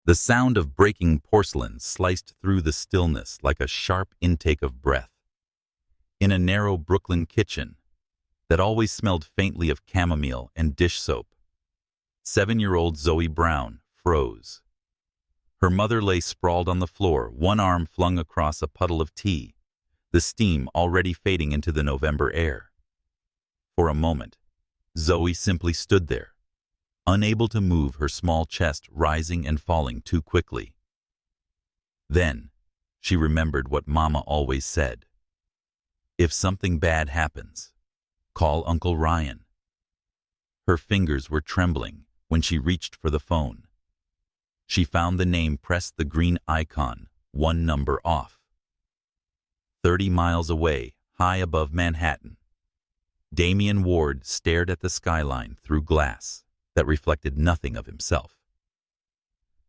The sound of breaking porcelain sliced through the stillness like a sharp intake of breath. In a narrow Brooklyn kitchen that always smelled faintly of chamomile and dish soap, 7-year-old Zoe Brown froze. Her mother lay sprawled on the floor, one arm flung across a puddle of tea, the steam already fading into the November air. For a moment, Zoe simply stood there, unable to move, her small chest rising and falling too quickly. Then, she remembered what Mama always said. If something bad happens, call Uncle Ryan. Her fingers were trembling when she reached for the phone. She found the name, pressed the green icon, one number off. 30 miles away, high above Manhattan, Damian Ward stared at the skyline through glass that reflected nothing of himself.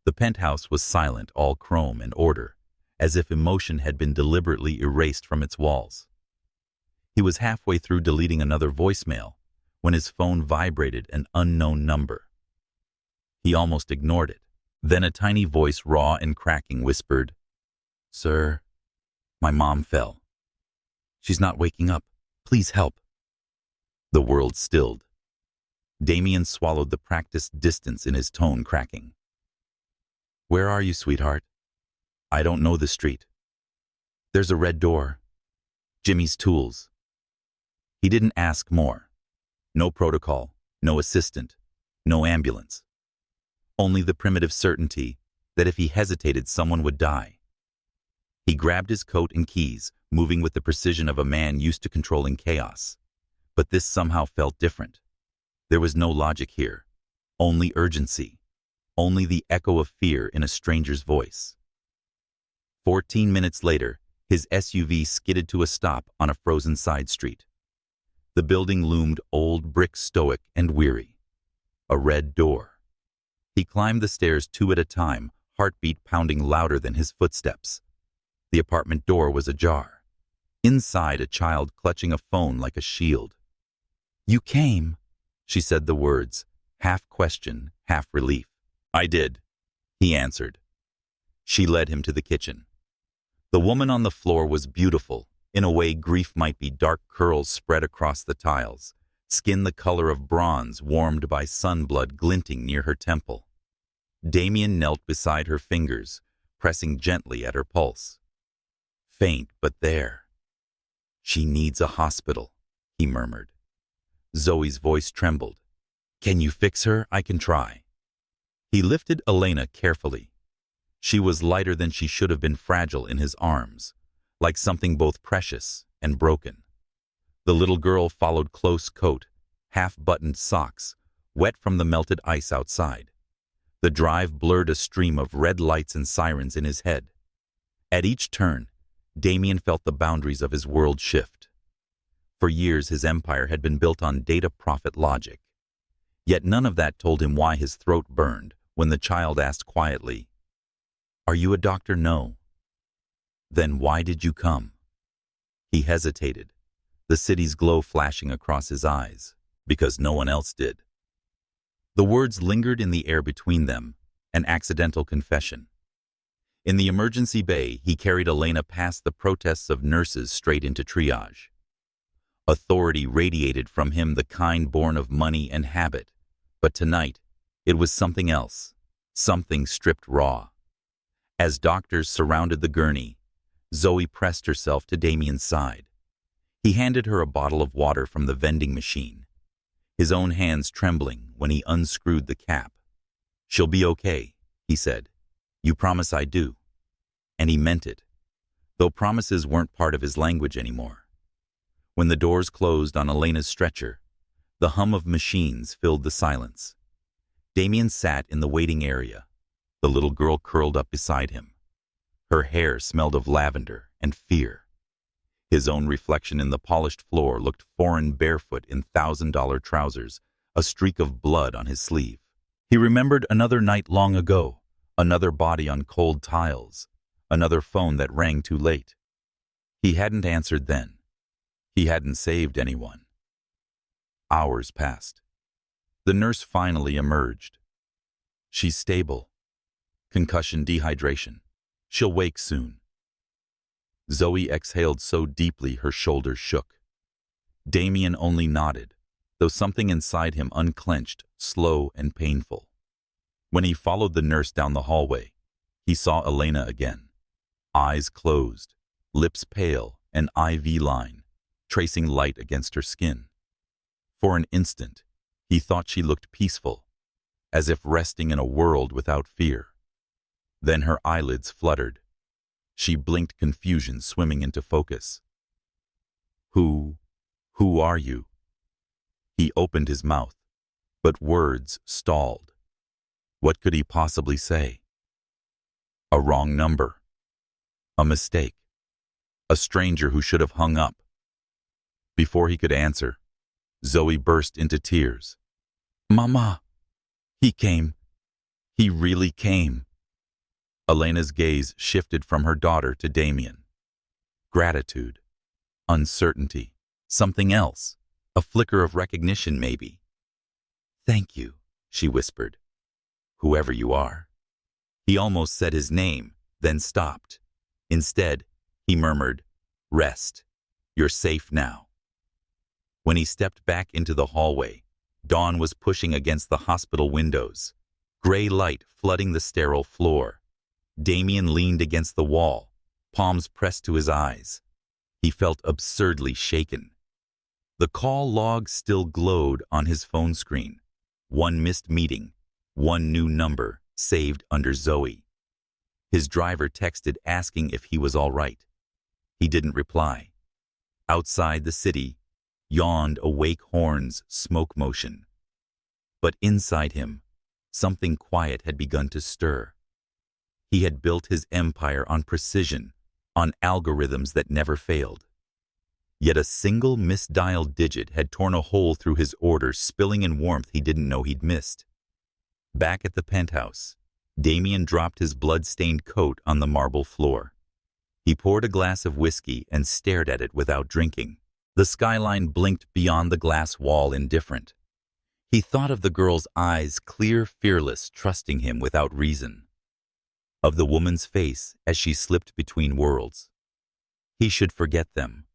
The penthouse was silent, all chrome and order, as if emotion had been deliberately erased from its walls. He was halfway through deleting another voicemail when his phone vibrated, an unknown number. He almost ignored it. Then a tiny voice, raw and cracking, whispered, "Sir, my mom fell. She's not waking up. Please help." The world stilled. Damian swallowed the practiced distance in his tone, cracking. "Where are you, sweetheart?" "I don't know the street." "There's a red door. Jimmy's tools." He didn't ask more. No protocol, no assistant, no ambulance. Only the primitive certainty that if he hesitated, someone would die. He grabbed his coat and keys, moving with the precision of a man used to controlling chaos. But this somehow felt different. There was no logic here, only urgency, only the echo of fear in a stranger's voice. 14 minutes later, his SUV skidded to a stop on a frozen side street. The building loomed old, brick, stoic, and weary. A red door. He climbed the stairs 2 at a time, heartbeat pounding louder than his footsteps. The apartment door was ajar. Inside, a child clutching a phone like a shield. "You came," she said the words, half question, half relief. "I did," he answered. She led him to the kitchen. The woman on the floor was beautiful, in a way grief might be, dark curls spread across the tiles, skin the color of bronze warmed by sunblood glinting near her temple. Damian knelt beside her, fingers pressing gently at her pulse. Faint, but there. "She needs a hospital," he murmured. Zoe's voice trembled. "Can you fix her? I can try." He lifted Elena carefully. She was lighter than she should have been, fragile in his arms, like something both precious and broken. The little girl followed, close coat, half-buttoned socks, wet from the melted ice outside. The drive blurred a stream of red lights and sirens in his head. At each turn, Damian felt the boundaries of his world shift. For years, his empire had been built on data-profit logic. Yet none of that told him why his throat burned when the child asked quietly, "Are you a doctor?" "No." "Then why did you come?" He hesitated, the city's glow flashing across his eyes. "Because no one else did." The words lingered in the air between them, an accidental confession. In the emergency bay, he carried Elena past the protests of nurses straight into triage. Authority radiated from him, the kind born of money and habit. But tonight, it was something else, something stripped raw. As doctors surrounded the gurney, Zoe pressed herself to Damian's side. He handed her a bottle of water from the vending machine, his own hands trembling when he unscrewed the cap. "She'll be okay," he said. "You promise?" "I do." And he meant it, though promises weren't part of his language anymore. When the doors closed on Elena's stretcher, the hum of machines filled the silence. Damian sat in the waiting area, the little girl curled up beside him. Her hair smelled of lavender and fear. His own reflection in the polished floor looked foreign, barefoot in $1,000 trousers, a streak of blood on his sleeve. He remembered another night long ago, another body on cold tiles, another phone that rang too late. He hadn't answered then. He hadn't saved anyone. Hours passed. The nurse finally emerged. "She's stable." Concussion, dehydration. She'll wake soon. Zoe exhaled so deeply her shoulders shook. Damien only nodded, though something inside him unclenched, slow and painful. When he followed the nurse down the hallway, he saw Elena again. Eyes closed, lips pale, an IV line, tracing light against her skin. For an instant, he thought she looked peaceful, as if resting in a world without fear. Then her eyelids fluttered. She blinked, confusion swimming into focus. Who are you? He opened his mouth, but words stalled. What could he possibly say? A wrong number. A mistake. A stranger who should have hung up. Before he could answer, Zoe burst into tears. Mama! He came. He really came. Elena's gaze shifted from her daughter to Damien. Gratitude. Uncertainty. Something else. A flicker of recognition, maybe. Thank you, she whispered. Whoever you are. He almost said his name, then stopped. Instead, he murmured, Rest. You're safe now. When he stepped back into the hallway, dawn was pushing against the hospital windows, gray light flooding the sterile floor. Damien leaned against the wall, palms pressed to his eyes. He felt absurdly shaken. The call log still glowed on his phone screen. One missed meeting, one new number saved under Zoe. His driver texted asking if he was all right. He didn't reply. Outside the city yawned a wake horn's smoke motion. But inside him, something quiet had begun to stir. He had built his empire on precision, on algorithms that never failed. Yet a single misdialed digit had torn a hole through his orders, spilling in warmth he didn't know he'd missed. Back at the penthouse, Damien dropped his blood-stained coat on the marble floor. He poured a glass of whiskey and stared at it without drinking. The skyline blinked beyond the glass wall, indifferent. He thought of the girl's eyes, clear, fearless, trusting him without reason. Of the woman's face as she slipped between worlds. He should forget them.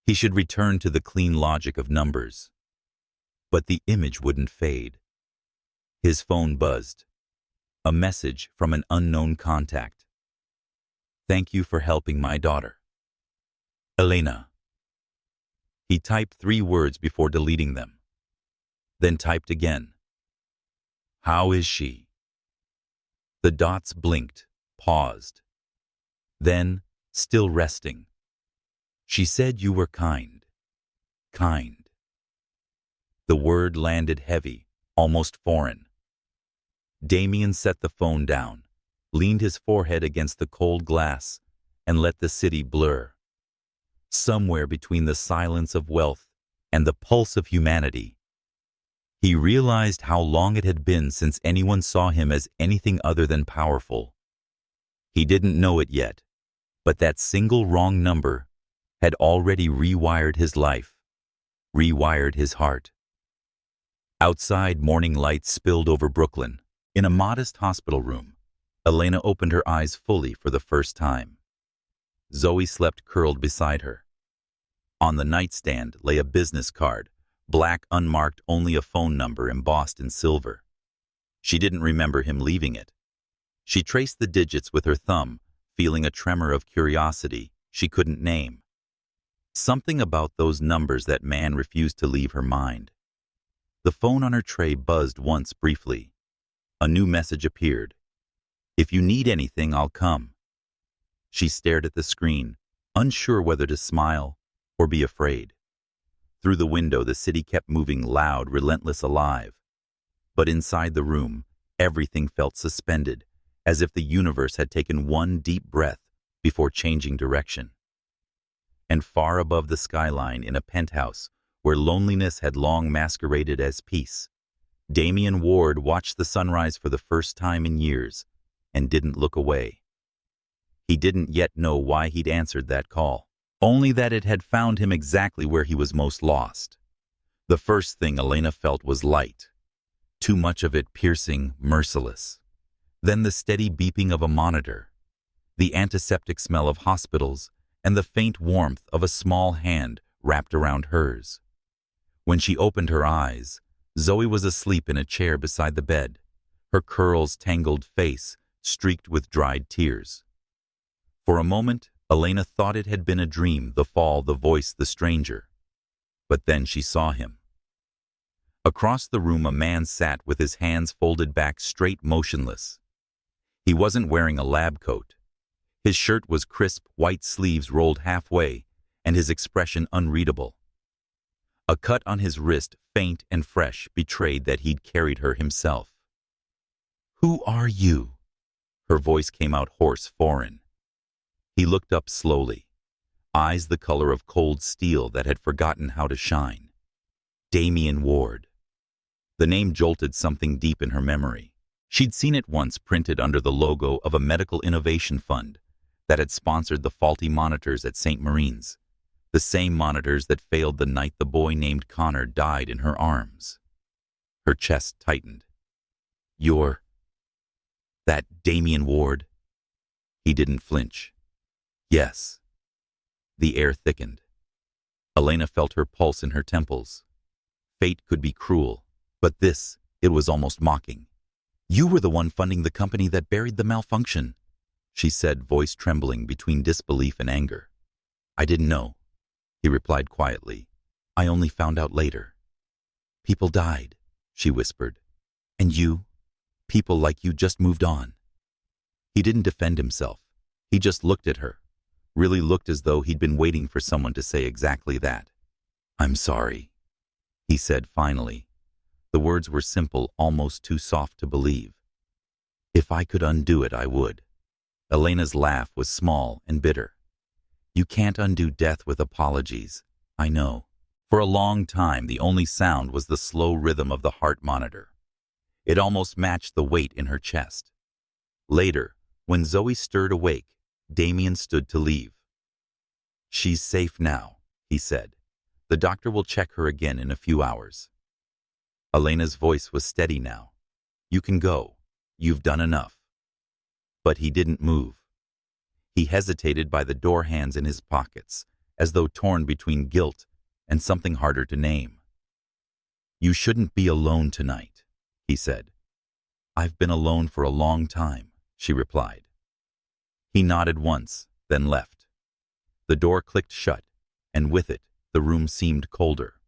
He should return to the clean logic of numbers. But the image wouldn't fade. His phone buzzed. A message from an unknown contact. Thank you for helping my daughter. Elena. He typed 3 words before deleting them. Then typed again. How is she? The dots blinked, paused. Then, still resting. She said you were kind. Kind. The word landed heavy, almost foreign. Damien set the phone down, leaned his forehead against the cold glass, and let the city blur. Somewhere between the silence of wealth and the pulse of humanity, he realized how long it had been since anyone saw him as anything other than powerful. He didn't know it yet, but that single wrong number had already rewired his life, rewired his heart. Outside, morning light spilled over Brooklyn. In a modest hospital room, Elena opened her eyes fully for the first time. Zoe slept curled beside her. On the nightstand lay a business card, black, unmarked, only a phone number embossed in silver. She didn't remember him leaving it. She traced the digits with her thumb, feeling a tremor of curiosity she couldn't name. Something about those numbers that man refused to leave her mind. The phone on her tray buzzed once briefly. A new message appeared. If you need anything, I'll come. She stared at the screen, unsure whether to smile or be afraid. Through the window, the city kept moving, loud, relentless, alive. But inside the room, everything felt suspended, as if the universe had taken one deep breath before changing direction. And far above the skyline, in a penthouse where loneliness had long masqueraded as peace, Damien Ward watched the sunrise for the first time in years and didn't look away. He didn't yet know why he'd answered that call, only that it had found him exactly where he was most lost. The first thing Elena felt was light, too much of it piercing, merciless. Then the steady beeping of a monitor, the antiseptic smell of hospitals, and the faint warmth of a small hand wrapped around hers. When she opened her eyes, Zoe was asleep in a chair beside the bed, her curls tangled face streaked with dried tears. For a moment, Elena thought it had been a dream, the fall, the voice, the stranger. But then she saw him. Across the room a man sat with his hands folded back straight, motionless. He wasn't wearing a lab coat. His shirt was crisp, white sleeves rolled halfway, and his expression unreadable. A cut on his wrist, faint and fresh, betrayed that he'd carried her himself. "Who are you?" Her voice came out hoarse, foreign. He looked up slowly, eyes the color of cold steel that had forgotten how to shine. Damien Ward. The name jolted something deep in her memory. She'd seen it once printed under the logo of a medical innovation fund that had sponsored the faulty monitors at St. Marine's, the same monitors that failed the night the boy named Connor died in her arms. Her chest tightened. "You're that Damien Ward?" He didn't flinch. "Yes." The air thickened. Elena felt her pulse in her temples. Fate could be cruel, but this, it was almost mocking. "You were the one funding the company that buried the malfunction," she said, voice trembling between disbelief and anger. "I didn't know," he replied quietly. "I only found out later." "People died," she whispered. "And you? People like you just moved on." He didn't defend himself. He just looked at her, really looked as though he'd been waiting for someone to say exactly that. "I'm sorry," he said finally. The words were simple, almost too soft to believe. "If I could undo it, I would." Elena's laugh was small and bitter. "You can't undo death with apologies, I know." For a long time, the only sound was the slow rhythm of the heart monitor. It almost matched the weight in her chest. Later, when Zoe stirred awake, Damien stood to leave. "She's safe now," he said. "The doctor will check her again in a few hours." Elena's voice was steady now. "You can go. You've done enough." But he didn't move. He hesitated by the door hands in his pockets, as though torn between guilt and something harder to name. "You shouldn't be alone tonight," he said. "I've been alone for a long time," she replied. He nodded once, then left. The door clicked shut, and with it, the room seemed colder.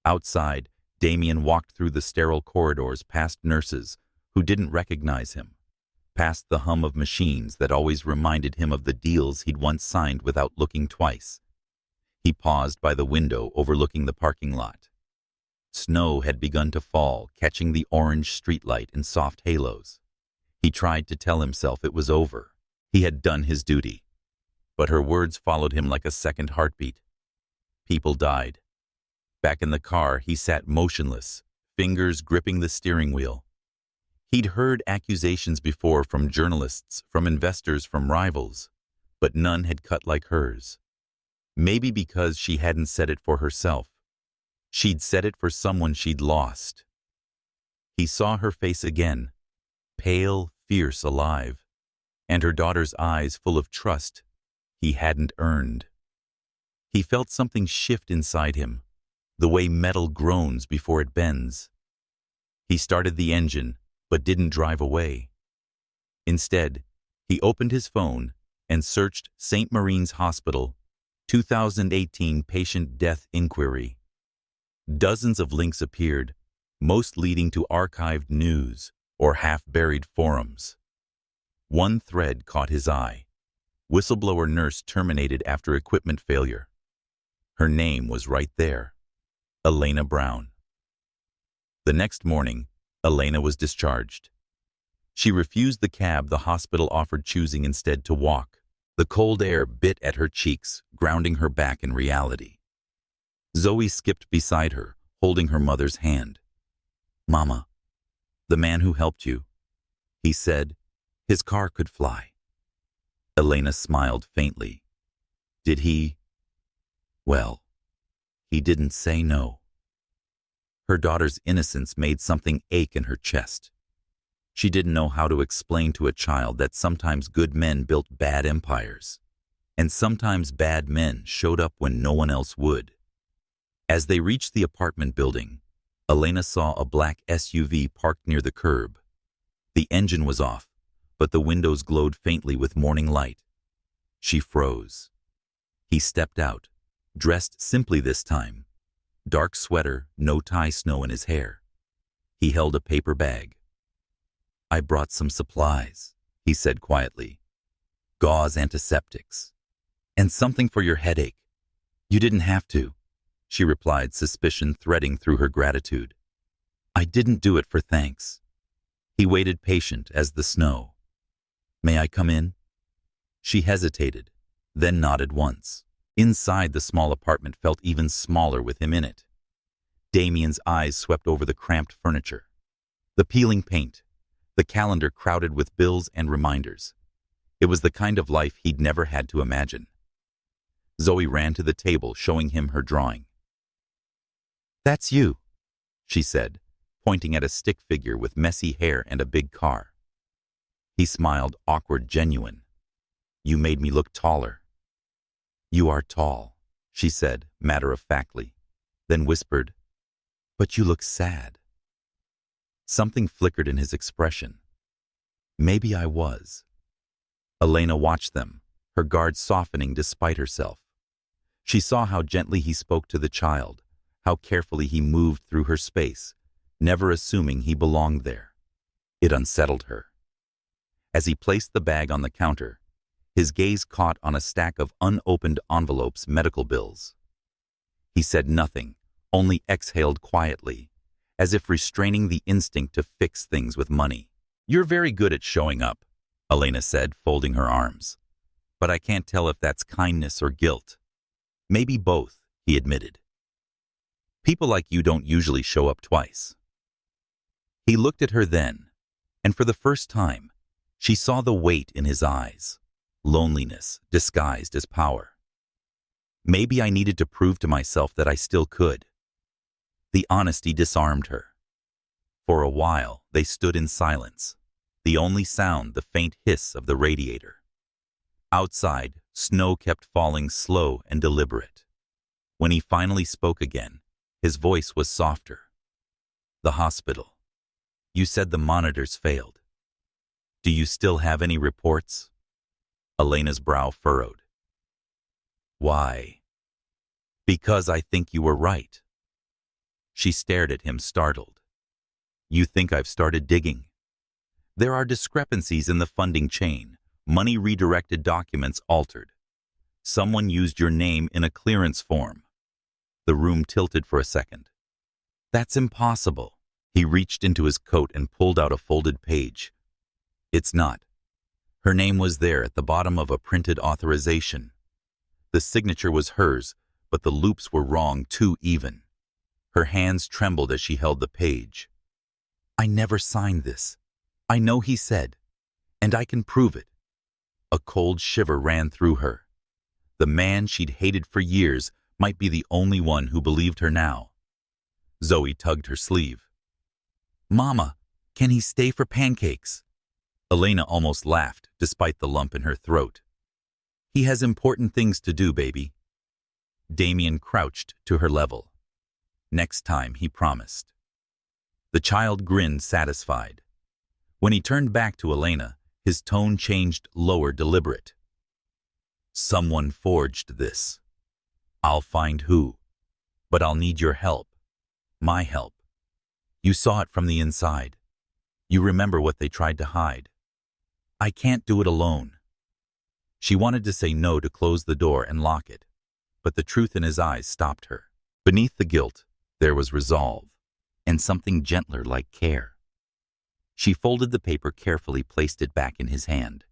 Outside, Damien walked through the sterile corridors past nurses who didn't recognize him, past the hum of machines that always reminded him of the deals he'd once signed without looking twice. He paused by the window overlooking the parking lot. Snow had begun to fall, catching the orange streetlight in soft halos. He tried to tell himself it was over. He had done his duty. But her words followed him like a second heartbeat. People died. Back in the car, he sat motionless, fingers gripping the steering wheel. He'd heard accusations before from journalists, from investors, from rivals, but none had cut like hers. Maybe because she hadn't said it for herself. She'd said it for someone she'd lost. He saw her face again, pale, fierce, alive, and her daughter's eyes full of trust he hadn't earned. He felt something shift inside him, the way metal groans before it bends. He started the engine, but didn't drive away. Instead, he opened his phone and searched St. Marine's Hospital, 2018 patient death inquiry. Dozens of links appeared, most leading to archived news or half-buried forums. One thread caught his eye. Whistleblower nurse terminated after equipment failure. Her name was right there. Elena Brown. The next morning, Elena was discharged. She refused the cab the hospital offered, choosing instead to walk. The cold air bit at her cheeks, grounding her back in reality. Zoe skipped beside her, holding her mother's hand. "Mama, the man who helped you," he said, "his car could fly." Elena smiled faintly. "Did he? Well, he didn't say no." Her daughter's innocence made something ache in her chest. She didn't know how to explain to a child that sometimes good men built bad empires, and sometimes bad men showed up when no one else would. As they reached the apartment building, Elena saw a black SUV parked near the curb. The engine was off, but the windows glowed faintly with morning light. She froze. He stepped out, dressed simply this time. Dark sweater, no tie snow in his hair. He held a paper bag. "I brought some supplies," he said quietly. "Gauze antiseptics. And something for your headache." "You didn't have to," she replied, suspicion threading through her gratitude. "I didn't do it for thanks." He waited patient as the snow. "May I come in?" She hesitated, then nodded once. Inside, the small apartment felt even smaller with him in it. Damien's eyes swept over the cramped furniture. The peeling paint, the calendar crowded with bills and reminders. It was the kind of life he'd never had to imagine. Zoe ran to the table, showing him her drawing. "That's you," she said, pointing at a stick figure with messy hair and a big car. He smiled, awkward, genuine. "You made me look taller." "You are tall," she said, matter-of-factly, then whispered, "But you look sad." Something flickered in his expression. Maybe I was. Elena watched them, her guard softening despite herself. She saw how gently he spoke to the child, how carefully he moved through her space, never assuming he belonged there. It unsettled her. As he placed the bag on the counter, his gaze caught on a stack of unopened envelopes, medical bills. He said nothing, only exhaled quietly, as if restraining the instinct to fix things with money. "You're very good at showing up," Elena said, folding her arms. "But I can't tell if that's kindness or guilt." "Maybe both," he admitted. "People like you don't usually show up twice." He looked at her then, and for the first time, she saw the weight in his eyes. Loneliness disguised as power. Maybe I needed to prove to myself that I still could. The honesty disarmed her. For a while, they stood in silence, the only sound the faint hiss of the radiator. Outside, snow kept falling slow and deliberate. When he finally spoke again, his voice was softer. "The hospital. You said the monitors failed. Do you still have any reports?" Elena's brow furrowed. "Why?" "Because I think you were right." She stared at him, startled. "You think I've started digging?" "There are discrepancies in the funding chain, money redirected, documents altered. Someone used your name in a clearance form." The room tilted for a second. "That's impossible." He reached into his coat and pulled out a folded page. "It's not. Her name was there at the bottom of a printed authorization. The signature was hers, but the loops were wrong, too even." Her hands trembled as she held the page. "I never signed this. I know he said, and I can prove it." A cold shiver ran through her. The man she'd hated for years might be the only one who believed her now. Zoe tugged her sleeve. "Mama, can he stay for pancakes?" Elena almost laughed, despite the lump in her throat. "He has important things to do, baby." Damien crouched to her level. "Next time," he promised. The child grinned, satisfied. When he turned back to Elena, his tone changed, lower, deliberate. "Someone forged this. I'll find who, but I'll need your help. My help. You saw it from the inside. You remember what they tried to hide. I can't do it alone." She wanted to say no, to close the door and lock it, but the truth in his eyes stopped her. Beneath the guilt, there was resolve, and something gentler like care. She folded the paper carefully, placed it back in his hand.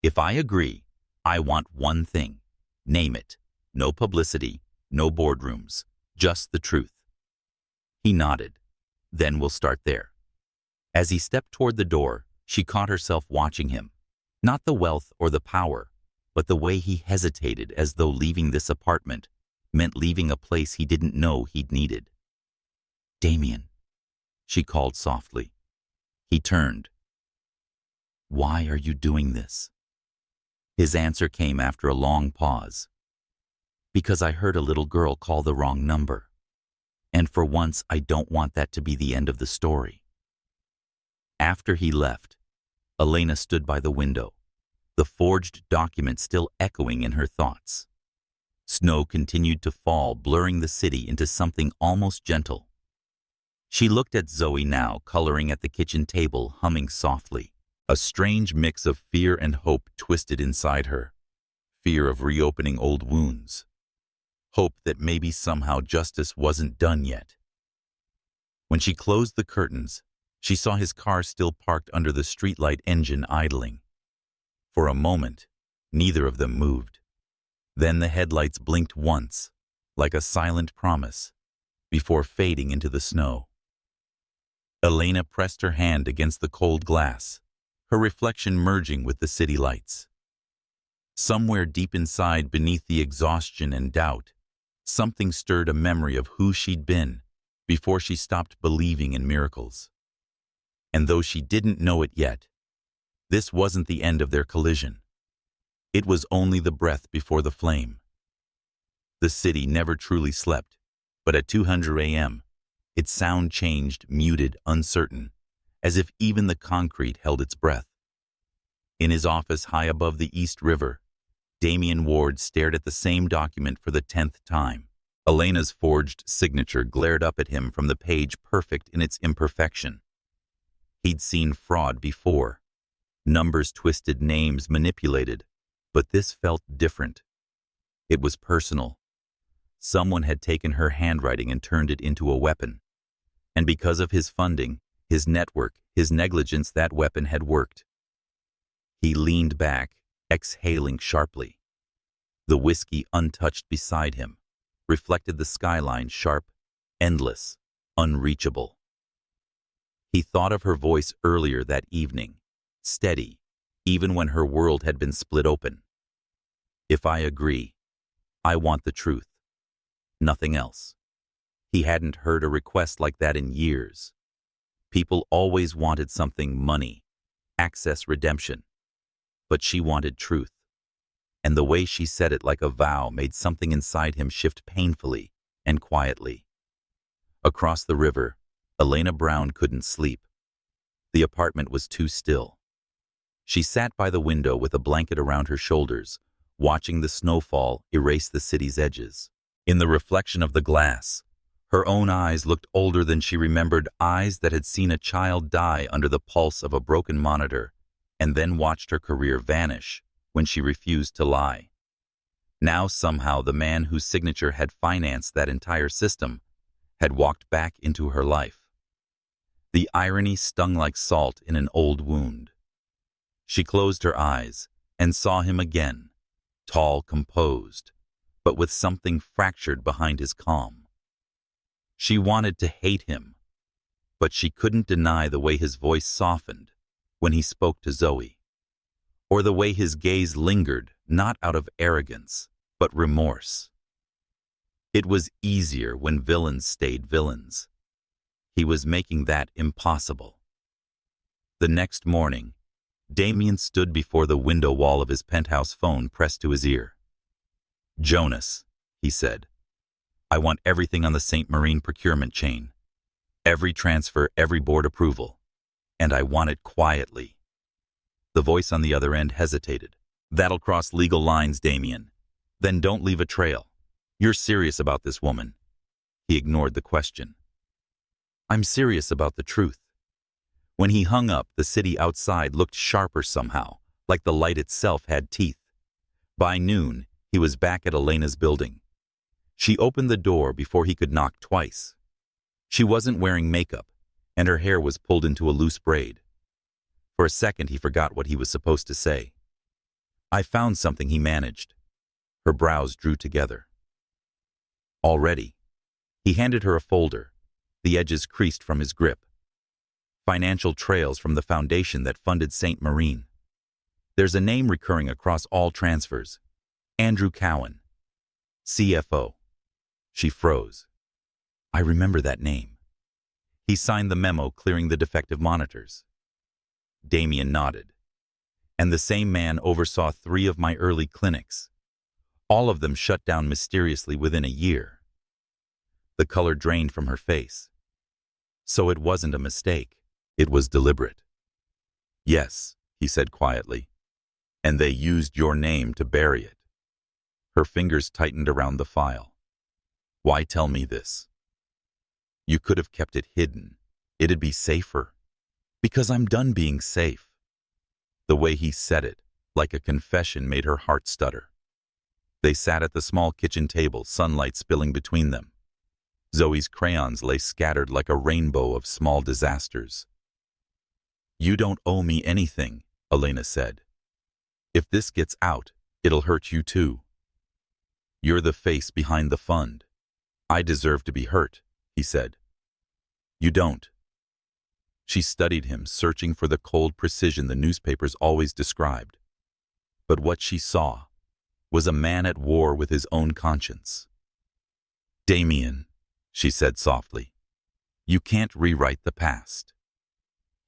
"If I agree, I want one thing. Name it. No publicity, no boardrooms, just the truth." He nodded. "Then we'll start there." As he stepped toward the door, she caught herself watching him. Not the wealth or the power, but the way he hesitated, as though leaving this apartment meant leaving a place he didn't know he'd needed. "Damien," she called softly. He turned, "Why are you doing this?" His answer came after a long pause. "Because I heard a little girl call the wrong number. And for once, I don't want that to be the end of the story." After he left, Elena stood by the window, the forged document still echoing in her thoughts. Snow continued to fall, blurring the city into something almost gentle. She looked at Zoe now, coloring at the kitchen table, humming softly. A strange mix of fear and hope twisted inside her. Fear of reopening old wounds. Hope that maybe somehow justice wasn't done yet. When she closed the curtains, she saw his car still parked under the streetlight, engine idling. For a moment, neither of them moved. Then the headlights blinked once, like a silent promise, before fading into the snow. Elena pressed her hand against the cold glass, her reflection merging with the city lights. Somewhere deep inside, beneath the exhaustion and doubt, something stirred a memory of who she'd been before she stopped believing in miracles. And though she didn't know it yet, this wasn't the end of their collision. It was only the breath before the flame. The city never truly slept, but at 200 a.m., its sound changed, muted, uncertain, as if even the concrete held its breath. In his office high above the East River, Damien Ward stared at the same document for the 10th time. Elena's forged signature glared up at him from the page, perfect in its imperfection. He'd seen fraud before. Numbers twisted, names manipulated, but this felt different. It was personal. Someone had taken her handwriting and turned it into a weapon. And because of his funding, his network, his negligence, that weapon had worked. He leaned back, exhaling sharply. The whiskey, untouched beside him, reflected the skyline, sharp, endless, unreachable. He thought of her voice earlier that evening, steady, even when her world had been split open. "If I agree, I want the truth. Nothing else." He hadn't heard a request like that in years. People always wanted something: money, access, redemption. But she wanted truth. And the way she said it, like a vow, made something inside him shift painfully and quietly. Across the river, Elena Brown couldn't sleep. The apartment was too still. She sat by the window with a blanket around her shoulders, watching the snowfall erase the city's edges. In the reflection of the glass, her own eyes looked older than she remembered, eyes that had seen a child die under the pulse of a broken monitor, and then watched her career vanish when she refused to lie. Now somehow the man whose signature had financed that entire system had walked back into her life. The irony stung like salt in an old wound. She closed her eyes and saw him again, tall, composed, but with something fractured behind his calm. She wanted to hate him, but she couldn't deny the way his voice softened when he spoke to Zoe, or the way his gaze lingered, not out of arrogance, but remorse. It was easier when villains stayed villains. He was making that impossible. The next morning, Damien stood before the window wall of his penthouse, phone pressed to his ear. "Jonas," he said, "I want everything on the St. Marine procurement chain. Every transfer, every board approval. And I want it quietly." The voice on the other end hesitated. "That'll cross legal lines, Damien. Then don't leave a trail. You're serious about this woman?" He ignored the question. "I'm serious about the truth." When he hung up, the city outside looked sharper somehow, like the light itself had teeth. By noon, he was back at Elena's building. She opened the door before he could knock twice. She wasn't wearing makeup, and her hair was pulled into a loose braid. For a second, he forgot what he was supposed to say. "I found something," he managed. Her brows drew together. "Already?" He handed her a folder, the edges creased from his grip. "Financial trails from the foundation that funded St. Marine. There's a name recurring across all transfers. Andrew Cowan, CFO." She froze. "I remember that name." He signed the memo, clearing the defective monitors. Damien nodded. And the same man oversaw 3 of my early clinics. All of them shut down mysteriously within a year. The color drained from her face. So it wasn't a mistake. It was deliberate. Yes, he said quietly. And they used your name to bury it. Her fingers tightened around the file. Why tell me this? You could have kept it hidden. It'd be safer. Because I'm done being safe. The way he said it, like a confession, made her heart stutter. They sat at the small kitchen table, sunlight spilling between them. Zoe's crayons lay scattered like a rainbow of small disasters. You don't owe me anything, Elena said. If this gets out, it'll hurt you too. You're the face behind the fund. I deserve to be hurt, he said. You don't. She studied him, searching for the cold precision the newspapers always described. But what she saw was a man at war with his own conscience. Damien, she said softly, you can't rewrite the past.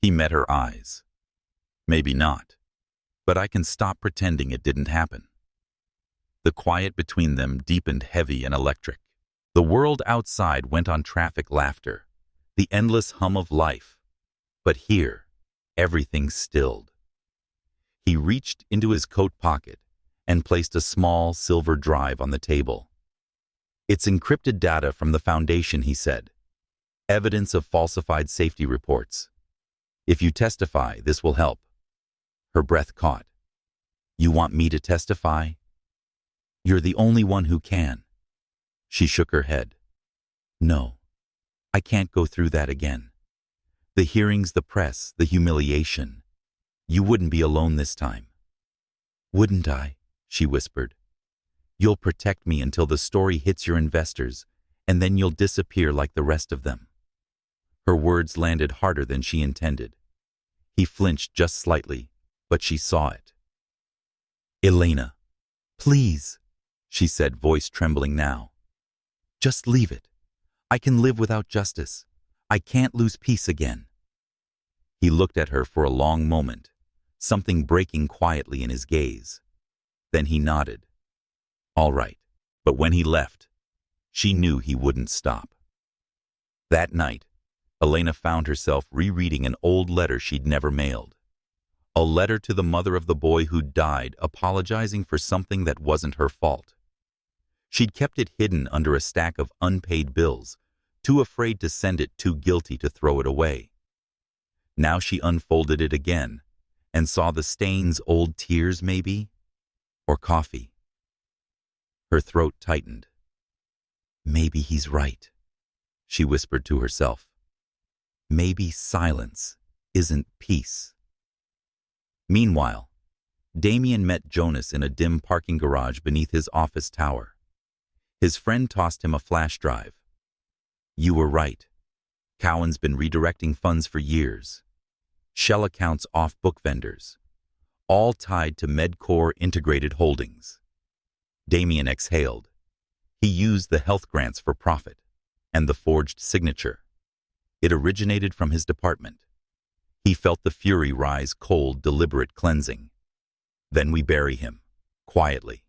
He met her eyes. Maybe not, but I can stop pretending it didn't happen. The quiet between them deepened, heavy and electric. The world outside went on traffic laughter, the endless hum of life. But here, everything stilled. He reached into his coat pocket and placed a small silver drive on the table. It's encrypted data from the Foundation, he said. Evidence of falsified safety reports. If you testify, this will help. Her breath caught. You want me to testify? You're the only one who can. She shook her head. No, I can't go through that again. The hearings, the press, the humiliation. You wouldn't be alone this time. Wouldn't I? She whispered. You'll protect me until the story hits your investors, and then you'll disappear like the rest of them. Her words landed harder than she intended. He flinched just slightly, but she saw it. Elena, please, she said, voice trembling now. Just leave it. I can live without justice. I can't lose peace again. He looked at her for a long moment, something breaking quietly in his gaze. Then he nodded. All right. But when he left, she knew he wouldn't stop. That night, Elena found herself rereading an old letter she'd never mailed. A letter to the mother of the boy who'd died, apologizing for something that wasn't her fault. She'd kept it hidden under a stack of unpaid bills, too afraid to send it, too guilty to throw it away. Now she unfolded it again and saw the stains, old tears maybe, or coffee. Her throat tightened. Maybe he's right, she whispered to herself. Maybe silence isn't peace. Meanwhile, Damien met Jonas in a dim parking garage beneath his office tower. His friend tossed him a flash drive. You were right. Cowan's been redirecting funds for years. Shell accounts off book vendors, all tied to MedCore Integrated Holdings. Damien exhaled. He used the health grants for profit, and the forged signature. It originated from his department. He felt the fury rise, cold, deliberate cleansing. Then we bury him, quietly.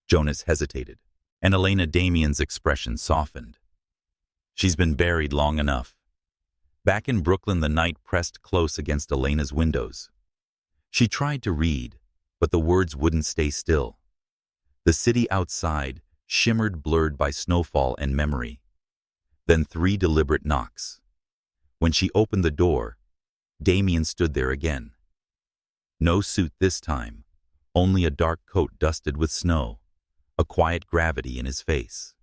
Jonas hesitated, and Elena Damien's expression softened. She's been buried long enough. Back in Brooklyn, the night pressed close against Elena's windows. She tried to read, but the words wouldn't stay still. The city outside shimmered, blurred by snowfall and memory. Then 3 deliberate knocks. When she opened the door, Damien stood there again. No suit this time, only a dark coat dusted with snow, a quiet gravity in his face.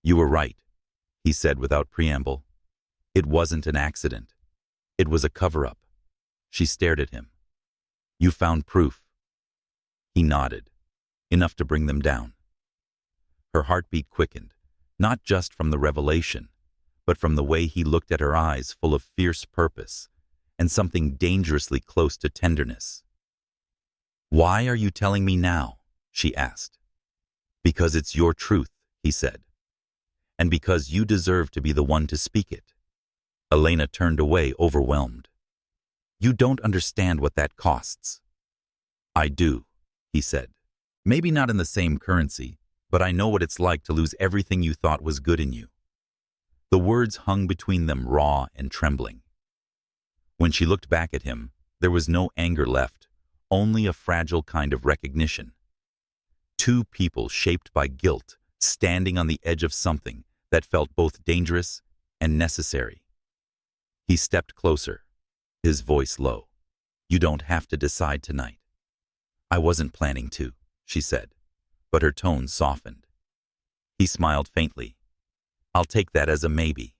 You were right, he said without preamble. It wasn't an accident. It was a cover-up. She stared at him. You found proof. He nodded, enough to bring them down. Her heartbeat quickened, not just from the revelation, but from the way he looked at her eyes full of fierce purpose and something dangerously close to tenderness. Why are you telling me now? She asked. Because it's your truth, he said. And because you deserve to be the one to speak it. Elena turned away, overwhelmed. You don't understand what that costs. I do, he said. Maybe not in the same currency, but I know what it's like to lose everything you thought was good in you. The words hung between them raw and trembling. When she looked back at him, there was no anger left, only a fragile kind of recognition. Two people shaped by guilt, standing on the edge of something that felt both dangerous and necessary. He stepped closer, his voice low. You don't have to decide tonight. I wasn't planning to, she said, but her tone softened. He smiled faintly. I'll take that as a maybe.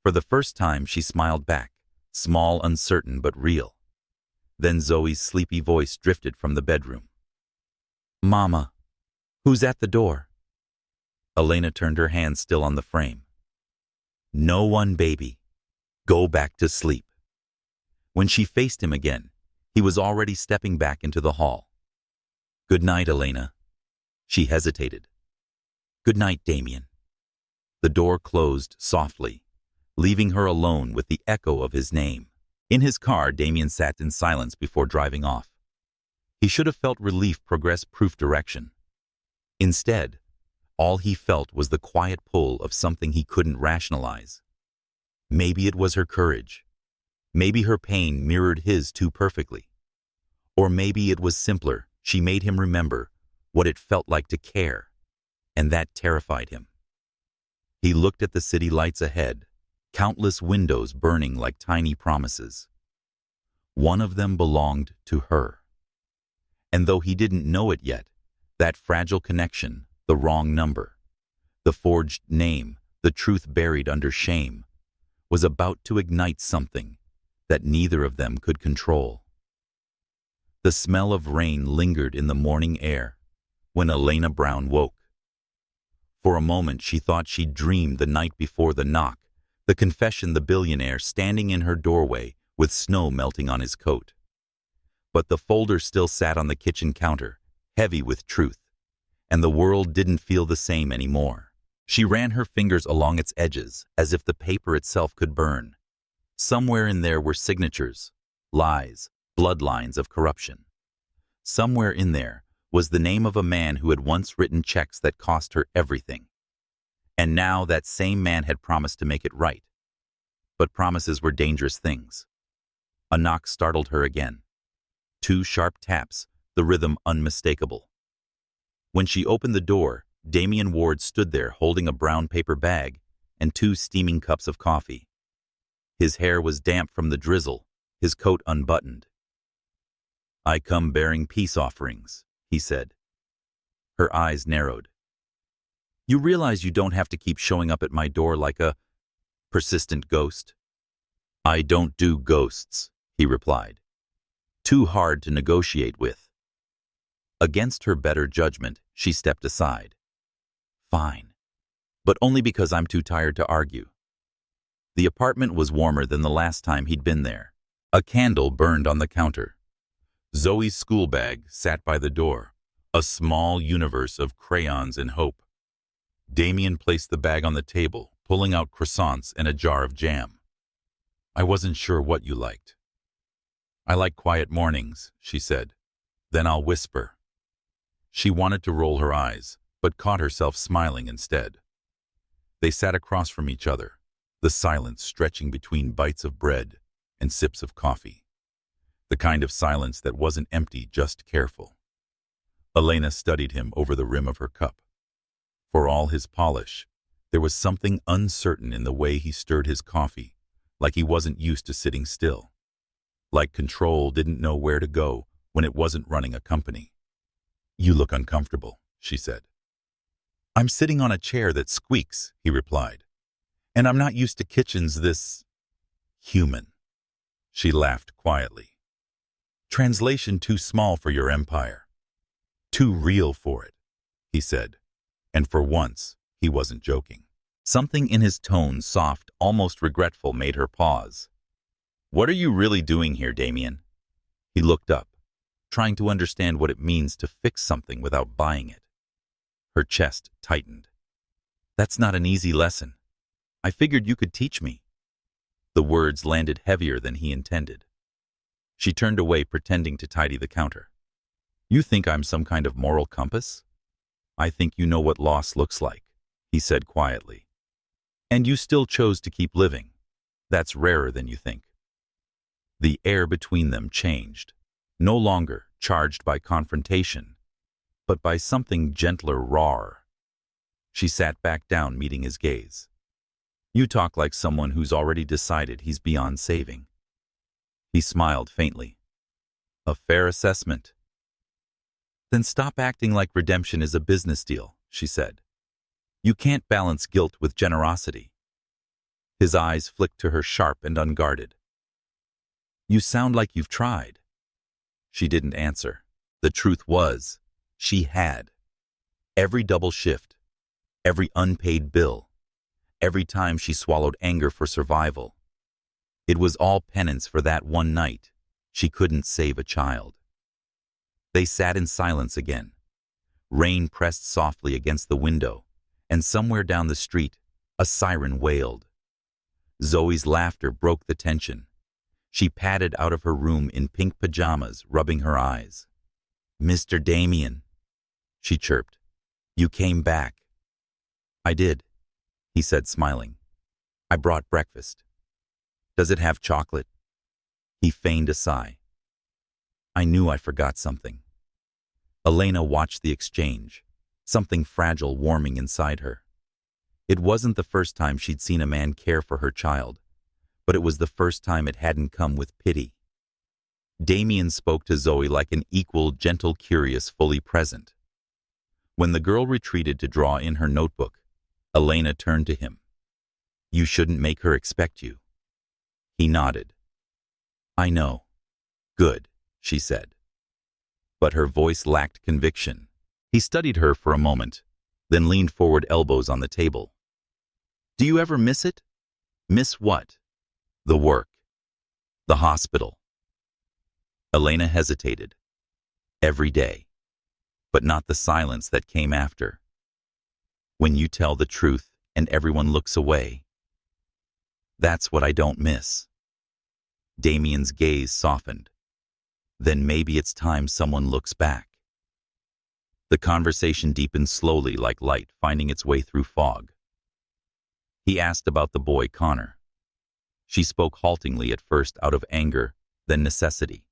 For the first time, she smiled back, small, uncertain, but real. Then Zoe's sleepy voice drifted from the bedroom. Mama, who's at the door? Elena turned her hand still on the frame. No one, baby. Go back to sleep. When she faced him again, he was already stepping back into the hall. Good night, Elena. She hesitated. Good night, Damien. The door closed softly, leaving her alone with the echo of his name. In his car, Damien sat in silence before driving off. He should have felt relief progress proof direction. Instead, all he felt was the quiet pull of something he couldn't rationalize. Maybe it was her courage. Maybe her pain mirrored his too perfectly. Or maybe it was simpler. She made him remember what it felt like to care, and that terrified him. He looked at the city lights ahead, countless windows burning like tiny promises. One of them belonged to her. And though he didn't know it yet, that fragile connection, the wrong number, the forged name, the truth buried under shame, was about to ignite something that neither of them could control. The smell of rain lingered in the morning air when Elena Brown woke. For a moment she thought she'd dreamed the night before the knock, the confession, the billionaire standing in her doorway with snow melting on his coat. But the folder still sat on the kitchen counter, heavy with truth, and the world didn't feel the same anymore. She ran her fingers along its edges as if the paper itself could burn. Somewhere in there were signatures, lies, bloodlines of corruption. Somewhere in there was the name of a man who had once written checks that cost her everything. And now that same man had promised to make it right. But promises were dangerous things. A knock startled her again. 2 sharp taps, the rhythm unmistakable. When she opened the door, Damien Ward stood there holding a brown paper bag and 2 steaming cups of coffee. His hair was damp from the drizzle, his coat unbuttoned. I come bearing peace offerings, he said. Her eyes narrowed. You realize you don't have to keep showing up at my door like a persistent ghost? I don't do ghosts, he replied. Too hard to negotiate with. Against her better judgment, she stepped aside. Fine, but only because I'm too tired to argue. The apartment was warmer than the last time he'd been there. A candle burned on the counter. Zoe's school bag sat by the door, a small universe of crayons and hope. Damien placed the bag on the table, pulling out croissants and a jar of jam. I wasn't sure what you liked. I like quiet mornings, she said. Then I'll whisper. She wanted to roll her eyes, but caught herself smiling instead. They sat across from each other, the silence stretching between bites of bread and sips of coffee. The kind of silence that wasn't empty, just careful. Elena studied him over the rim of her cup. For all his polish, there was something uncertain in the way he stirred his coffee, like he wasn't used to sitting still. Like control didn't know where to go when it wasn't running a company. You look uncomfortable, she said. I'm sitting on a chair that squeaks, he replied. And I'm not used to kitchens this human. She laughed quietly. Translation too small for your empire. Too real for it, he said. And for once, he wasn't joking. Something in his tone, soft, almost regretful, made her pause. What are you really doing here, Damien? He looked up, trying to understand what it means to fix something without buying it. Her chest tightened. That's not an easy lesson. I figured you could teach me. The words landed heavier than he intended. She turned away, pretending to tidy the counter. You think I'm some kind of moral compass? I think you know what loss looks like, he said quietly. And you still chose to keep living. That's rarer than you think. The air between them changed, no longer charged by confrontation, but by something gentler, rawer. She sat back down, meeting his gaze. You talk like someone who's already decided he's beyond saving. He smiled faintly. A fair assessment. Then stop acting like redemption is a business deal, she said. You can't balance guilt with generosity. His eyes flicked to her, sharp and unguarded. You sound like you've tried. She didn't answer. The truth was, she had. Every double shift, every unpaid bill, every time she swallowed anger for survival. It was all penance for that one night she couldn't save a child. They sat in silence again. Rain pressed softly against the window, and somewhere down the street, a siren wailed. Zoe's laughter broke the tension. She padded out of her room in pink pajamas, rubbing her eyes. Mr. Damien, she chirped. You came back. I did, he said, smiling. I brought breakfast. Does it have chocolate? He feigned a sigh. I knew I forgot something. Elena watched the exchange, something fragile warming inside her. It wasn't the first time she'd seen a man care for her child, but it was the first time it hadn't come with pity. Damien spoke to Zoe like an equal, gentle, curious, fully present. When the girl retreated to draw in her notebook, Elena turned to him. You shouldn't make her expect you. He nodded. I know. Good, she said. But her voice lacked conviction. He studied her for a moment, then leaned forward, elbows on the table. Do you ever miss it? Miss what? The work. The hospital. Elena hesitated. Every day. But not the silence that came after. When you tell the truth and everyone looks away. That's what I don't miss. Damien's gaze softened. Then maybe it's time someone looks back. The conversation deepened slowly, like light finding its way through fog. He asked about the boy, Connor. She spoke haltingly at first, out of anger, then necessity.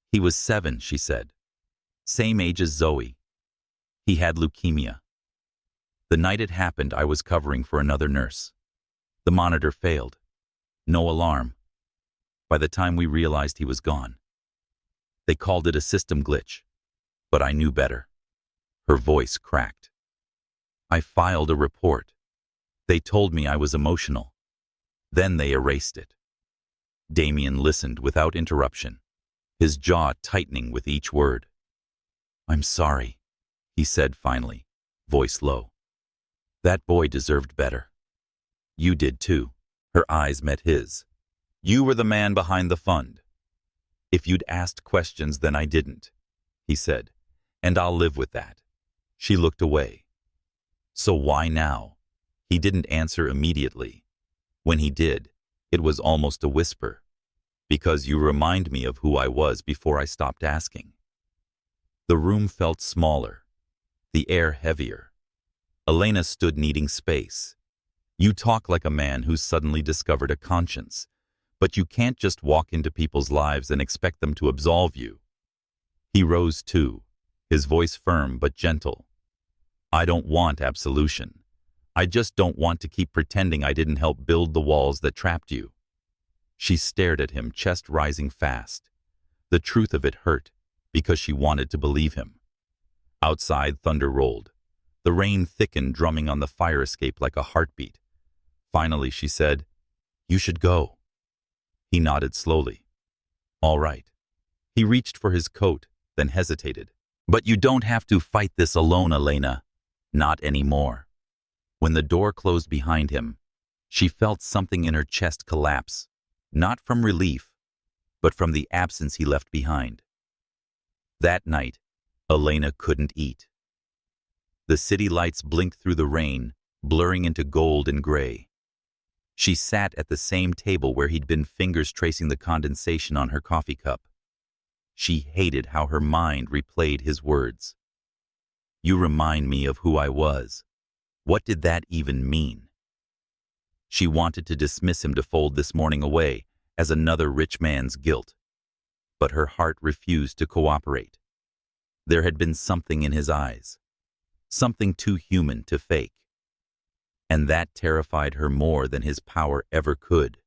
He was 7, she said. Same age as Zoe. He had leukemia. The night it happened, I was covering for another nurse. The monitor failed. No alarm. By the time we realized he was gone. They called it a system glitch, but I knew better. Her voice cracked. I filed a report. They told me I was emotional. Then they erased it. Damien listened without interruption, his jaw tightening with each word. I'm sorry, he said finally, voice low. That boy deserved better. You did too. Her eyes met his. You were the man behind the fund. If you'd asked questions, then I didn't, he said, and I'll live with that. She looked away. So why now? He didn't answer immediately. When he did, it was almost a whisper. Because you remind me of who I was before I stopped asking. The room felt smaller, the air heavier. Elena stood needing space. You talk like a man who's suddenly discovered a conscience, but you can't just walk into people's lives and expect them to absolve you. He rose too, his voice firm but gentle. I don't want absolution. I just don't want to keep pretending I didn't help build the walls that trapped you. She stared at him, chest rising fast. The truth of it hurt, because she wanted to believe him. Outside, thunder rolled. The rain thickened, drumming on the fire escape like a heartbeat. Finally, she said, You should go. He nodded slowly. All right. He reached for his coat, then hesitated. But you don't have to fight this alone, Elena. Not anymore. When the door closed behind him, she felt something in her chest collapse, not from relief, but from the absence he left behind. That night, Elena couldn't eat. The city lights blinked through the rain, blurring into gold and gray. She sat at the same table where he'd been, fingers tracing the condensation on her coffee cup. She hated how her mind replayed his words. You remind me of who I was. What did that even mean? She wanted to dismiss him to fold this morning away as another rich man's guilt. But her heart refused to cooperate. There had been something in his eyes, something too human to fake. And that terrified her more than his power ever could.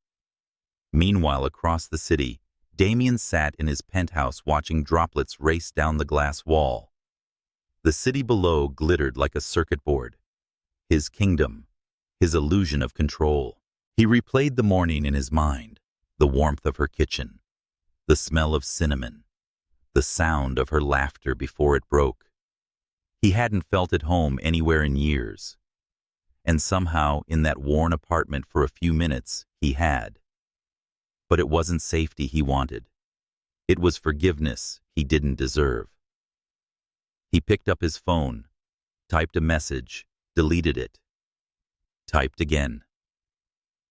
Meanwhile, across the city, Damien sat in his penthouse watching droplets race down the glass wall. The city below glittered like a circuit board. His kingdom, his illusion of control. He replayed the morning in his mind, the warmth of her kitchen, the smell of cinnamon, the sound of her laughter before it broke. He hadn't felt at home anywhere in years. And somehow, in that worn apartment for a few minutes, he had. But it wasn't safety he wanted. It was forgiveness he didn't deserve. He picked up his phone, typed a message, deleted it. Typed again.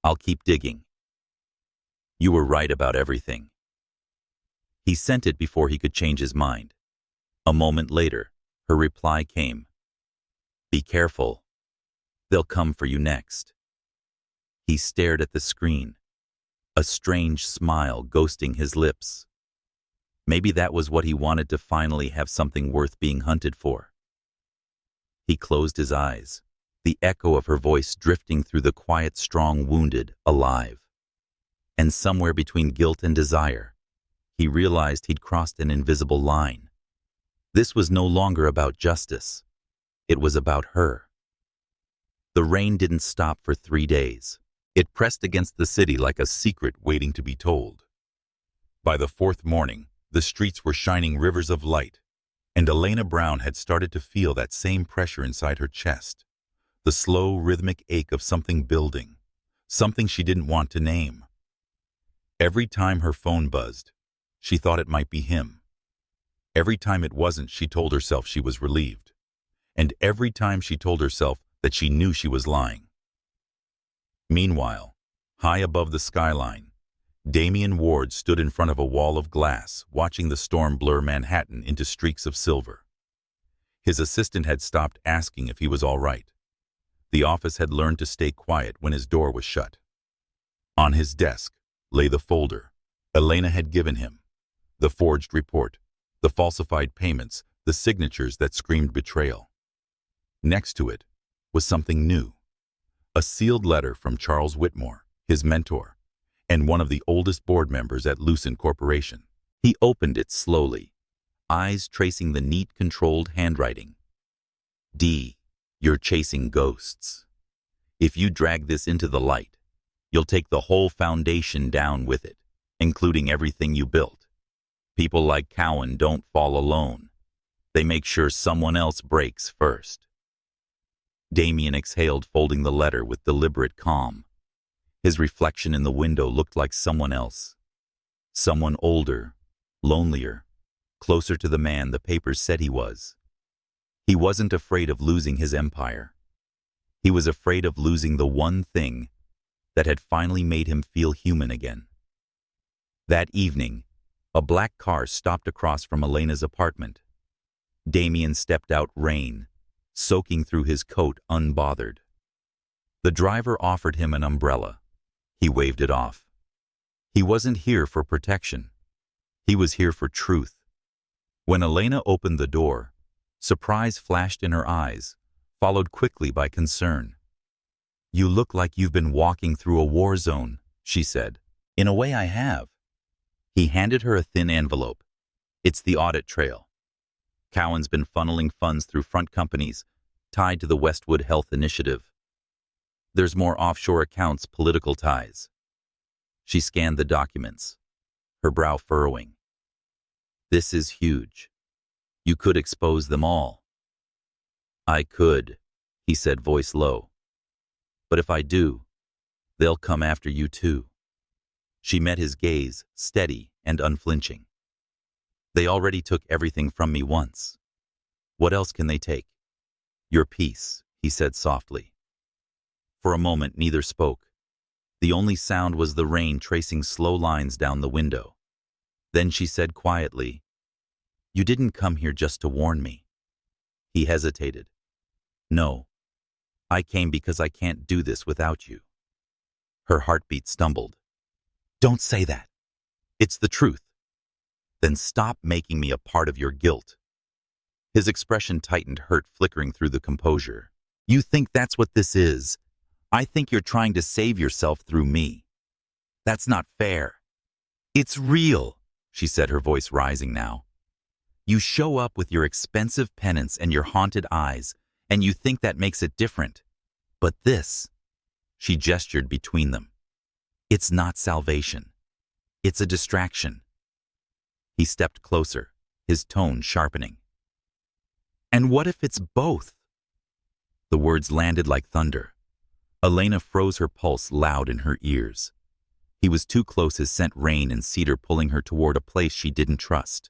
I'll keep digging. You were right about everything. He sent it before he could change his mind. A moment later, her reply came. Be careful. They'll come for you next. He stared at the screen, a strange smile ghosting his lips. Maybe that was what he wanted, to finally have something worth being hunted for. He closed his eyes, the echo of her voice drifting through the quiet, strong, wounded, alive. And somewhere between guilt and desire, he realized he'd crossed an invisible line. This was no longer about justice. It was about her. The rain didn't stop for 3 days. It pressed against the city like a secret waiting to be told. By the 4th morning, the streets were shining rivers of light, and Elena Brown had started to feel that same pressure inside her chest, the slow, rhythmic ache of something building, something she didn't want to name. Every time her phone buzzed, she thought it might be him. Every time it wasn't, she told herself she was relieved. And every time she told herself that she knew she was lying. Meanwhile, high above the skyline, Damien Ward stood in front of a wall of glass, watching the storm blur Manhattan into streaks of silver. His assistant had stopped asking if he was all right. The office had learned to stay quiet when his door was shut. On his desk lay the folder Elena had given him, the forged report, the falsified payments, the signatures that screamed betrayal. Next to it was something new, a sealed letter from Charles Whitmore, his mentor, and one of the oldest board members at Lucent Corporation. He opened it slowly, eyes tracing the neat, controlled handwriting. D, you're chasing ghosts. If you drag this into the light, you'll take the whole foundation down with it, including everything you built. People like Cowan don't fall alone. They make sure someone else breaks first. Damien exhaled, folding the letter with deliberate calm. His reflection in the window looked like someone else. Someone older, lonelier, closer to the man the papers said he was. He wasn't afraid of losing his empire. He was afraid of losing the one thing that had finally made him feel human again. That evening, a black car stopped across from Elena's apartment. Damien stepped out, rain soaking through his coat, unbothered. The driver offered him an umbrella. He waved it off. He wasn't here for protection. He was here for truth. When Elena opened the door, surprise flashed in her eyes, followed quickly by concern. You look like you've been walking through a war zone, she said. In a way, I have. He handed her a thin envelope. It's the audit trail. Cowan's been funneling funds through front companies tied to the Westwood Health Initiative. There's more offshore accounts, political ties. She scanned the documents, her brow furrowing. This is huge. You could expose them all. I could, he said, voice low. But if I do, they'll come after you too. She met his gaze, steady and unflinching. They already took everything from me once. What else can they take? Your peace, he said softly. For a moment, neither spoke. The only sound was the rain tracing slow lines down the window. Then she said quietly, You didn't come here just to warn me. He hesitated. No, I came because I can't do this without you. Her heartbeat stumbled. Don't say that. It's the truth. Then stop making me a part of your guilt. His expression tightened, hurt flickering through the composure. You think that's what this is? I think you're trying to save yourself through me. That's not fair. It's real, she said, her voice rising now. You show up with your expensive penance and your haunted eyes, and you think that makes it different. But this, she gestured between them. It's not salvation. It's a distraction. He stepped closer, his tone sharpening. And what if it's both? The words landed like thunder. Elena froze, her pulse loud in her ears. He was too close, his scent rain and cedar pulling her toward a place she didn't trust.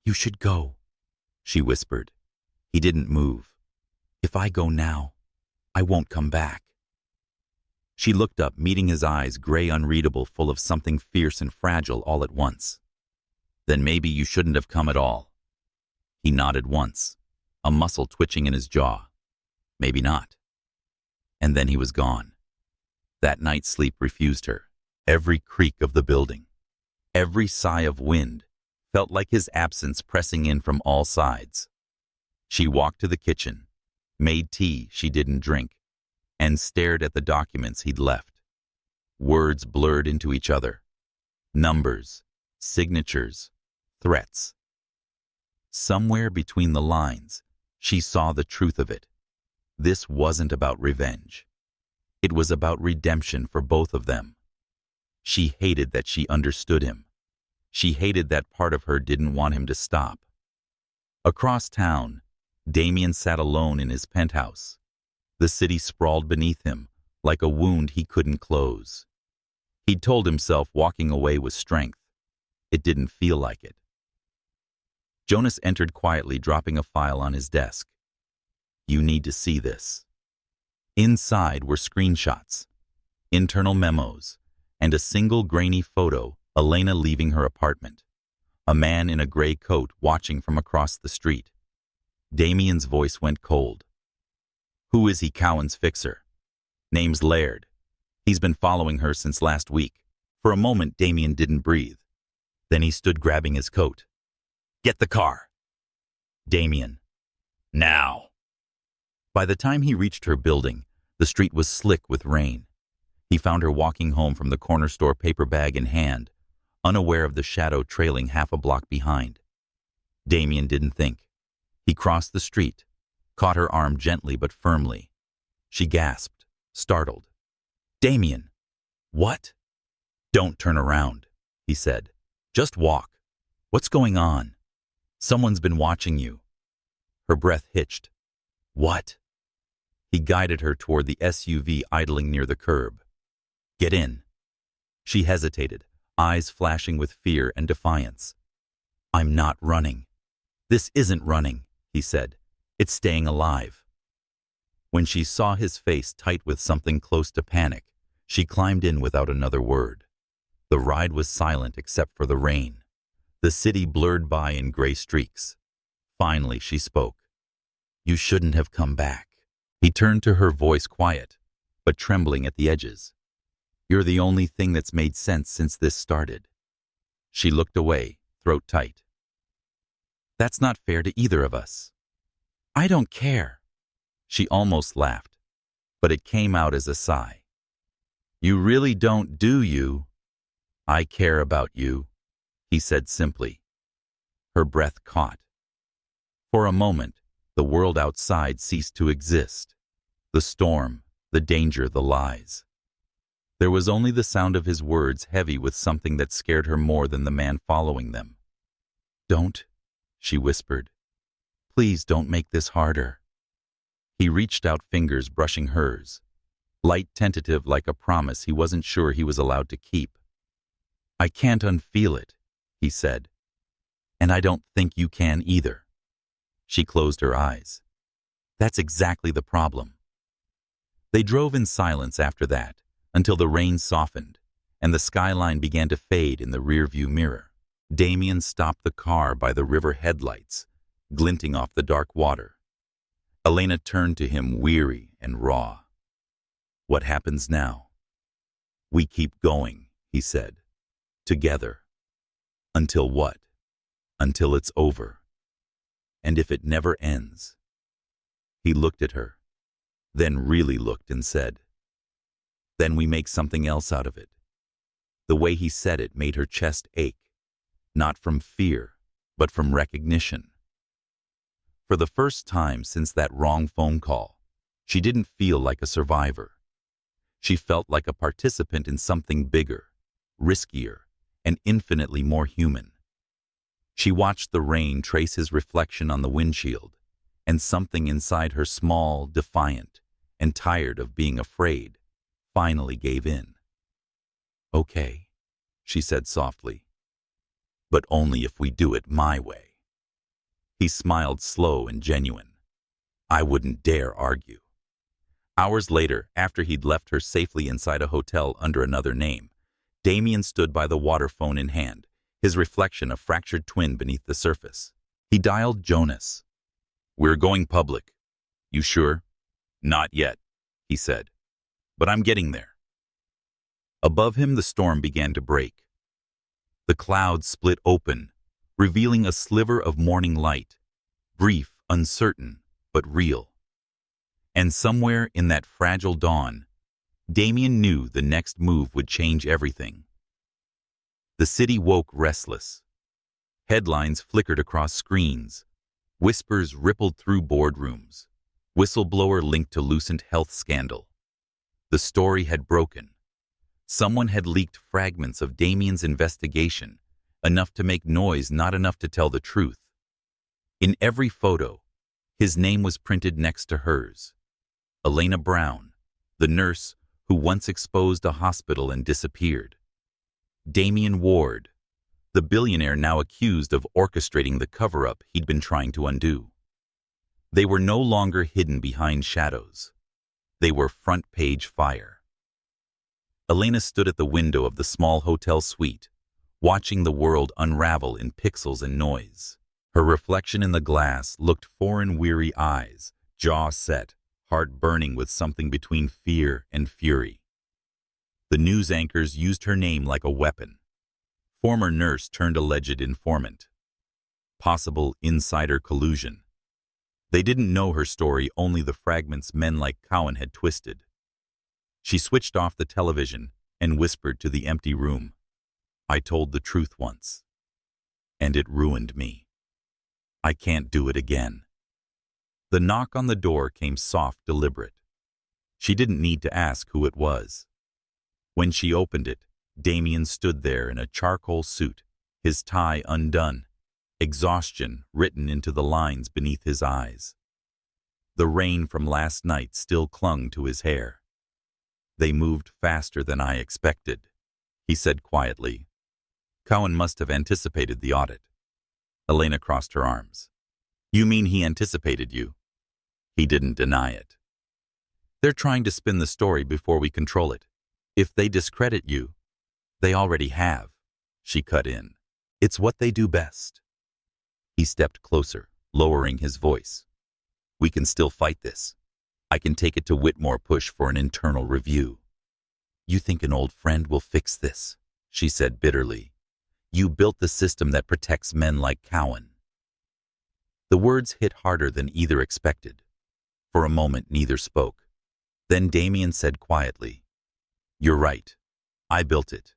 You should go, she whispered. He didn't move. If I go now, I won't come back. She looked up, meeting his eyes, gray, unreadable, full of something fierce and fragile all at once. Then maybe you shouldn't have come at all. He nodded once, a muscle twitching in his jaw. Maybe not. And then he was gone. That night's sleep refused her. Every creak of the building, every sigh of wind, felt like his absence pressing in from all sides. She walked to the kitchen, made tea she didn't drink, and stared at the documents he'd left. Words blurred into each other. Numbers, signatures, threats. Somewhere between the lines, she saw the truth of it. This wasn't about revenge. It was about redemption for both of them. She hated that she understood him. She hated that part of her didn't want him to stop. Across town, Damien sat alone in his penthouse. The city sprawled beneath him, like a wound he couldn't close. He'd told himself walking away was strength. It didn't feel like it. Jonas entered quietly, dropping a file on his desk. You need to see this. Inside were screenshots, internal memos, and a single grainy photo, Elena leaving her apartment. A man in a gray coat watching from across the street. Damien's voice went cold. Who is he, Cowan's fixer? Name's Laird. He's been following her since last week. For a moment, Damien didn't breathe. Then he stood grabbing his coat. Get the car. Damien. Now. By the time he reached her building, the street was slick with rain. He found her walking home from the corner store, paper bag in hand, unaware of the shadow trailing half a block behind. Damien didn't think. He crossed the street, caught her arm gently but firmly. She gasped, startled. Damien! What? Don't turn around, he said. Just walk. What's going on? Someone's been watching you. Her breath hitched. What? He guided her toward the SUV idling near the curb. Get in. She hesitated, eyes flashing with fear and defiance. I'm not running. This isn't running, he said. It's staying alive. When she saw his face tight with something close to panic, she climbed in without another word. The ride was silent except for the rain. The city blurred by in gray streaks. Finally, she spoke. You shouldn't have come back. He turned to her, voice quiet, but trembling at the edges. You're the only thing that's made sense since this started. She looked away, throat tight. That's not fair to either of us. I don't care. She almost laughed, but it came out as a sigh. You really don't, do you? I care about you, he said simply. Her breath caught. For a moment, the world outside ceased to exist. The storm, the danger, the lies. There was only the sound of his words, heavy with something that scared her more than the man following them. Don't, she whispered. Please don't make this harder. He reached out, fingers brushing hers. Light, tentative, like a promise he wasn't sure he was allowed to keep. I can't unfeel it, he said. And I don't think you can either. She closed her eyes. That's exactly the problem. They drove in silence after that, until the rain softened, and the skyline began to fade in the rearview mirror. Damien stopped the car by the river headlights, glinting off the dark water. Elena turned to him, weary and raw. "What happens now?" "We keep going," he said. "Together." "Until what?" "Until it's over. And if it never ends." He looked at her, then really looked and said, "Then we make something else out of it." The way he said it made her chest ache, not from fear, but from recognition. For the first time since that wrong phone call, she didn't feel like a survivor. She felt like a participant in something bigger, riskier, and infinitely more human. She watched the rain trace his reflection on the windshield, and something inside her, small, defiant, and tired of being afraid, finally gave in. "Okay," she said softly. "But only if we do it my way." He smiled, slow and genuine. "I wouldn't dare argue." Hours later, after he'd left her safely inside a hotel under another name, Damien stood by the water, phone in hand, his reflection a fractured twin beneath the surface. He dialed Jonas. "We're going public." "You sure?" "Not yet," he said. "But I'm getting there." Above him, the storm began to break. The clouds split open, revealing a sliver of morning light, brief, uncertain, but real. And somewhere in that fragile dawn, Damien knew the next move would change everything. The city woke restless. Headlines flickered across screens. Whispers rippled through boardrooms. Whistleblower linked to Lucent health scandal. The story had broken. Someone had leaked fragments of Damien's investigation, enough to make noise, not enough to tell the truth. In every photo, his name was printed next to hers. Elena Brown, the nurse who once exposed a hospital and disappeared. Damien Ward, the billionaire now accused of orchestrating the cover-up he'd been trying to undo. They were no longer hidden behind shadows. They were front-page fire. Elena stood at the window of the small hotel suite, watching the world unravel in pixels and noise. Her reflection in the glass looked foreign, weary eyes, jaw set, heart burning with something between fear and fury. The news anchors used her name like a weapon. Former nurse turned alleged informant. Possible insider collusion. They didn't know her story, only the fragments men like Cowan had twisted. She switched off the television and whispered to the empty room, "I told the truth once, and it ruined me. I can't do it again." The knock on the door came soft, deliberate. She didn't need to ask who it was. When she opened it, Damien stood there in a charcoal suit, his tie undone, exhaustion written into the lines beneath his eyes. The rain from last night still clung to his hair. "They moved faster than I expected," he said quietly. "Cowan must have anticipated the audit." Elena crossed her arms. "You mean he anticipated you?" He didn't deny it. "They're trying to spin the story before we control it. If they discredit you, they already have," she cut in. "It's what they do best." He stepped closer, lowering his voice. "We can still fight this. I can take it to Whitmore, push for an internal review." "You think an old friend will fix this?" she said bitterly. "You built the system that protects men like Cowan." The words hit harder than either expected. For a moment, neither spoke. Then Damien said quietly, "You're right. I built it.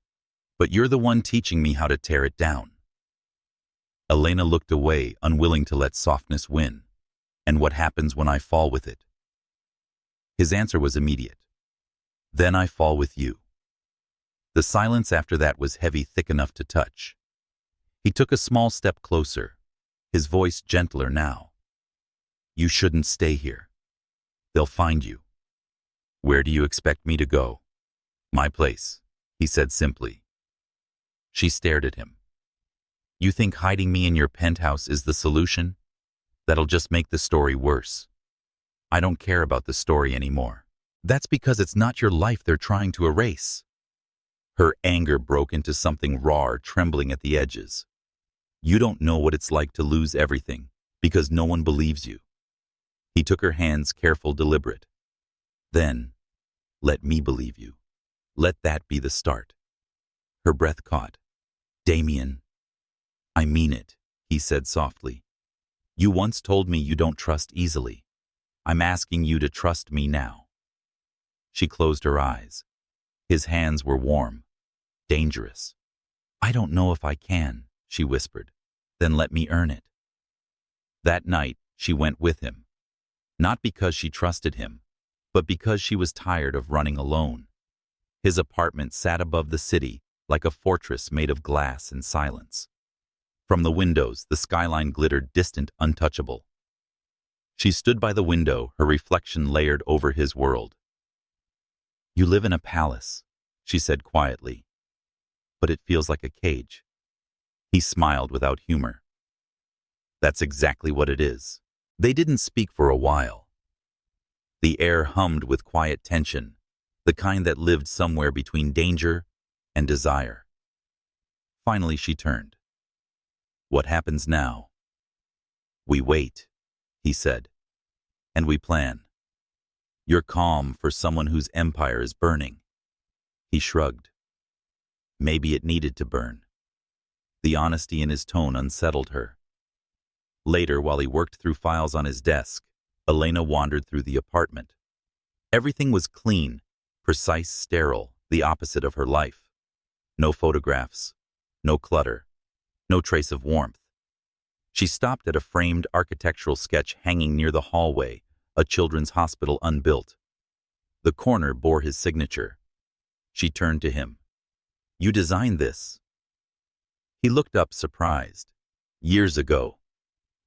But you're the one teaching me how to tear it down." Elena looked away, unwilling to let softness win. "And what happens when I fall with it?" His answer was immediate. "Then I fall with you." The silence after that was heavy, thick enough to touch. He took a small step closer, his voice gentler now. "You shouldn't stay here. They'll find you." "Where do you expect me to go?" "My place," he said simply. She stared at him. "You think hiding me in your penthouse is the solution? That'll just make the story worse." "I don't care about the story anymore." "That's because it's not your life they're trying to erase." Her anger broke into something raw, trembling at the edges. You don't know what it's like to lose everything because no one believes you. He took her hands, careful, deliberate. Then, let me believe you. Let that be the start. Her breath caught. Damien. I mean it, he said softly. You once told me you don't trust easily. I'm asking you to trust me now. She closed her eyes. His hands were warm, dangerous. I don't know if I can, she whispered. Then let me earn it. That night, she went with him. Not because she trusted him, but because she was tired of running alone. His apartment sat above the city like a fortress made of glass and silence. From the windows, the skyline glittered distant, untouchable. She stood by the window, her reflection layered over his world. You live in a palace, she said quietly, but it feels like a cage. He smiled without humor. That's exactly what it is. They didn't speak for a while. The air hummed with quiet tension, the kind that lived somewhere between danger and desire. Finally, she turned. What happens now? We wait, he said, and we plan. You're calm for someone whose empire is burning. He shrugged. Maybe it needed to burn. The honesty in his tone unsettled her. Later, while he worked through files on his desk, Elena wandered through the apartment. Everything was clean, precise, sterile, the opposite of her life. No photographs, no clutter, no trace of warmth. She stopped at a framed architectural sketch hanging near the hallway, a children's hospital unbuilt. The corner bore his signature. She turned to him. You designed this. He looked up, surprised. Years ago.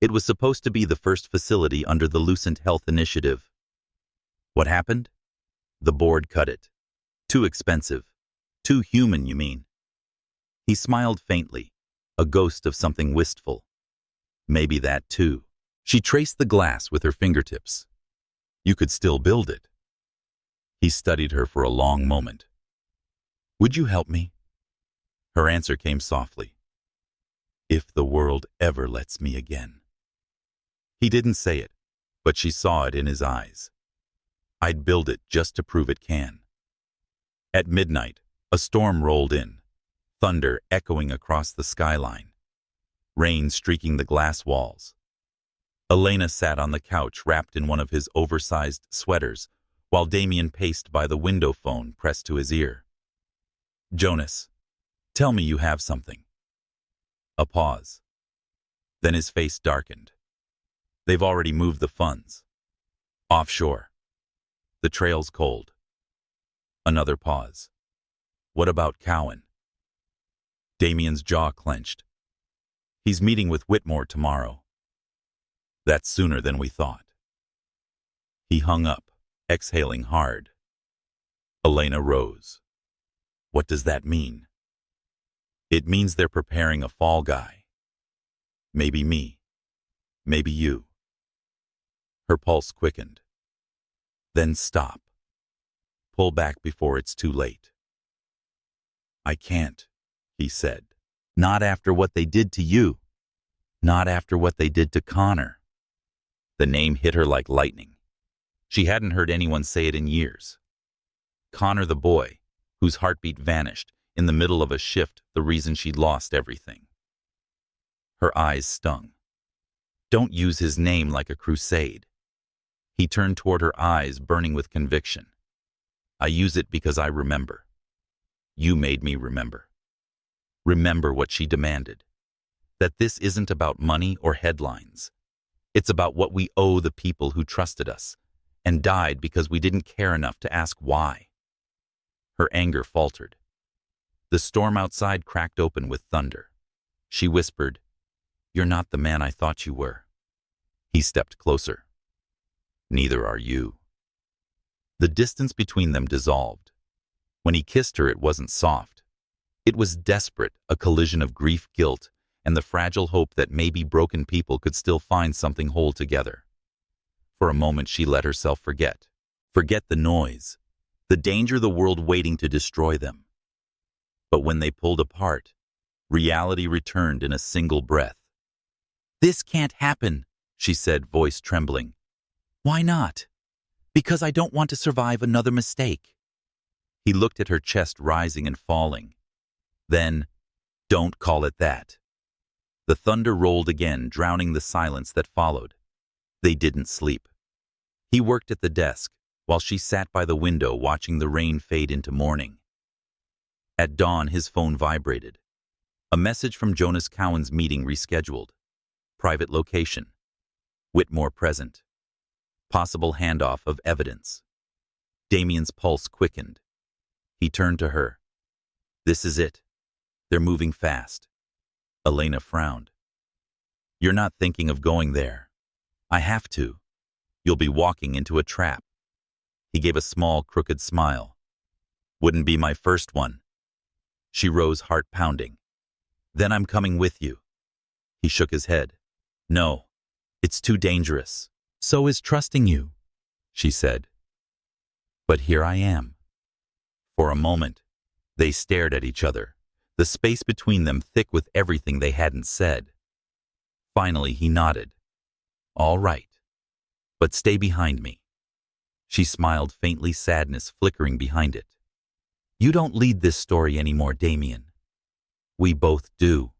It was supposed to be the first facility under the Lucent Health Initiative. What happened? The board cut it. Too expensive. Too human, you mean? He smiled faintly, a ghost of something wistful. Maybe that too. She traced the glass with her fingertips. You could still build it. He studied her for a long moment. Would you help me? Her answer came softly. If the world ever lets me again. He didn't say it, but she saw it in his eyes. I'd build it just to prove it can. At midnight, a storm rolled in, thunder echoing across the skyline, rain streaking the glass walls. Elena sat on the couch wrapped in one of his oversized sweaters, while Damien paced by the window phone pressed to his ear. Jonas, tell me you have something. A pause. Then his face darkened. They've already moved the funds. Offshore. The trail's cold. Another pause. What about Cowan? Damien's jaw clenched. He's meeting with Whitmore tomorrow. That's sooner than we thought. He hung up, exhaling hard. Elena rose. What does that mean? It means they're preparing a fall guy. Maybe me. Maybe you. Her pulse quickened. Then stop. Pull back before it's too late. I can't, he said. Not after what they did to you. Not after what they did to Connor. The name hit her like lightning. She hadn't heard anyone say it in years. Connor the boy, whose heartbeat vanished in the middle of a shift, the reason she'd lost everything. Her eyes stung. Don't use his name like a crusade. He turned toward her eyes, burning with conviction. I use it because I remember. You made me remember. Remember what she demanded. That this isn't about money or headlines. It's about what we owe the people who trusted us and died because we didn't care enough to ask why. Her anger faltered. The storm outside cracked open with thunder. She whispered, You're not the man I thought you were. He stepped closer. Neither are you. The distance between them dissolved. When he kissed her, it wasn't soft. It was desperate, a collision of grief, guilt, and the fragile hope that maybe broken people could still find something whole together. For a moment, she let herself forget. Forget the noise, the danger, the world waiting to destroy them. But when they pulled apart, Reality returned in a single breath. "This can't happen," she said, voice trembling. "Why not?" "Because I don't want to survive another mistake." He looked at her chest rising and falling. Then, "Don't call it that." The thunder rolled again, drowning the silence that followed. They didn't sleep. He worked at the desk, while she sat by the window watching the rain fade into morning. At dawn, his phone vibrated. A message from Jonas Cowan's meeting rescheduled. Private location. Whitmore present. Possible handoff of evidence. Damien's pulse quickened. He turned to her. "This is it. They're moving fast." Elena frowned. "You're not thinking of going there." "I have to. You'll be walking into a trap." He gave a small, crooked smile. "Wouldn't be my first one." She rose, heart pounding. "Then I'm coming with you." He shook his head. "No, it's too dangerous." "So is trusting you," she said. "But here I am." For a moment, they stared at each other, the space between them thick with everything they hadn't said. Finally, he nodded. "All right. But stay behind me." She smiled faintly, sadness flickering behind it. "You don't lead this story anymore, Damien." "We both do."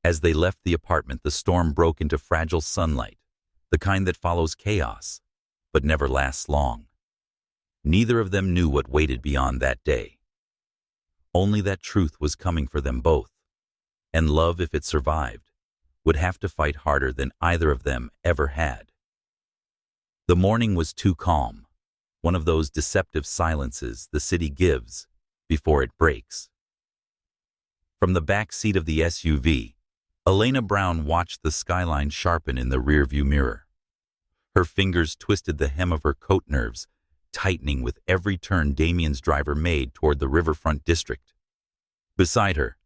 As they left the apartment, the storm broke into fragile sunlight, the kind that follows chaos, but never lasts long. Neither of them knew what waited beyond that day. Only that truth was coming for them both, and love, if it survived, would have to fight harder than either of them ever had. The morning was too calm, one of those deceptive silences the city gives before it breaks. From the back seat of the SUV, Elena Brown watched the skyline sharpen in the rearview mirror. Her fingers twisted the hem of her coat, nerves tightening with every turn Damien's driver made toward the riverfront district. Beside her,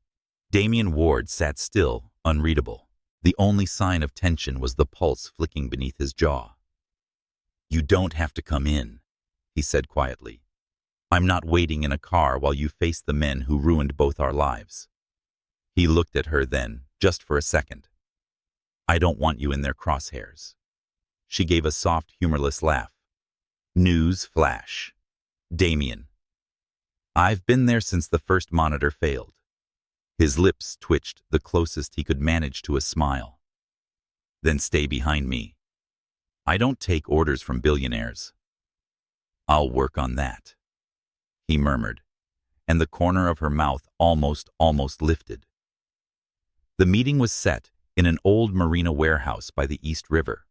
Damien Ward sat still, unreadable. The only sign of tension was the pulse flicking beneath his jaw. "You don't have to come in," he said quietly. "I'm not waiting in a car while you face the men who ruined both our lives." He looked at her then, just for a second. "I don't want you in their crosshairs." She gave a soft, humorless laugh. News flash. "Damien. I've been there since the first monitor failed." His lips twitched, the closest he could manage to a smile. "Then stay behind me. I don't take orders from billionaires." "I'll work on that," he murmured, and the corner of her mouth almost lifted. The meeting was set in an old marina warehouse by the East River.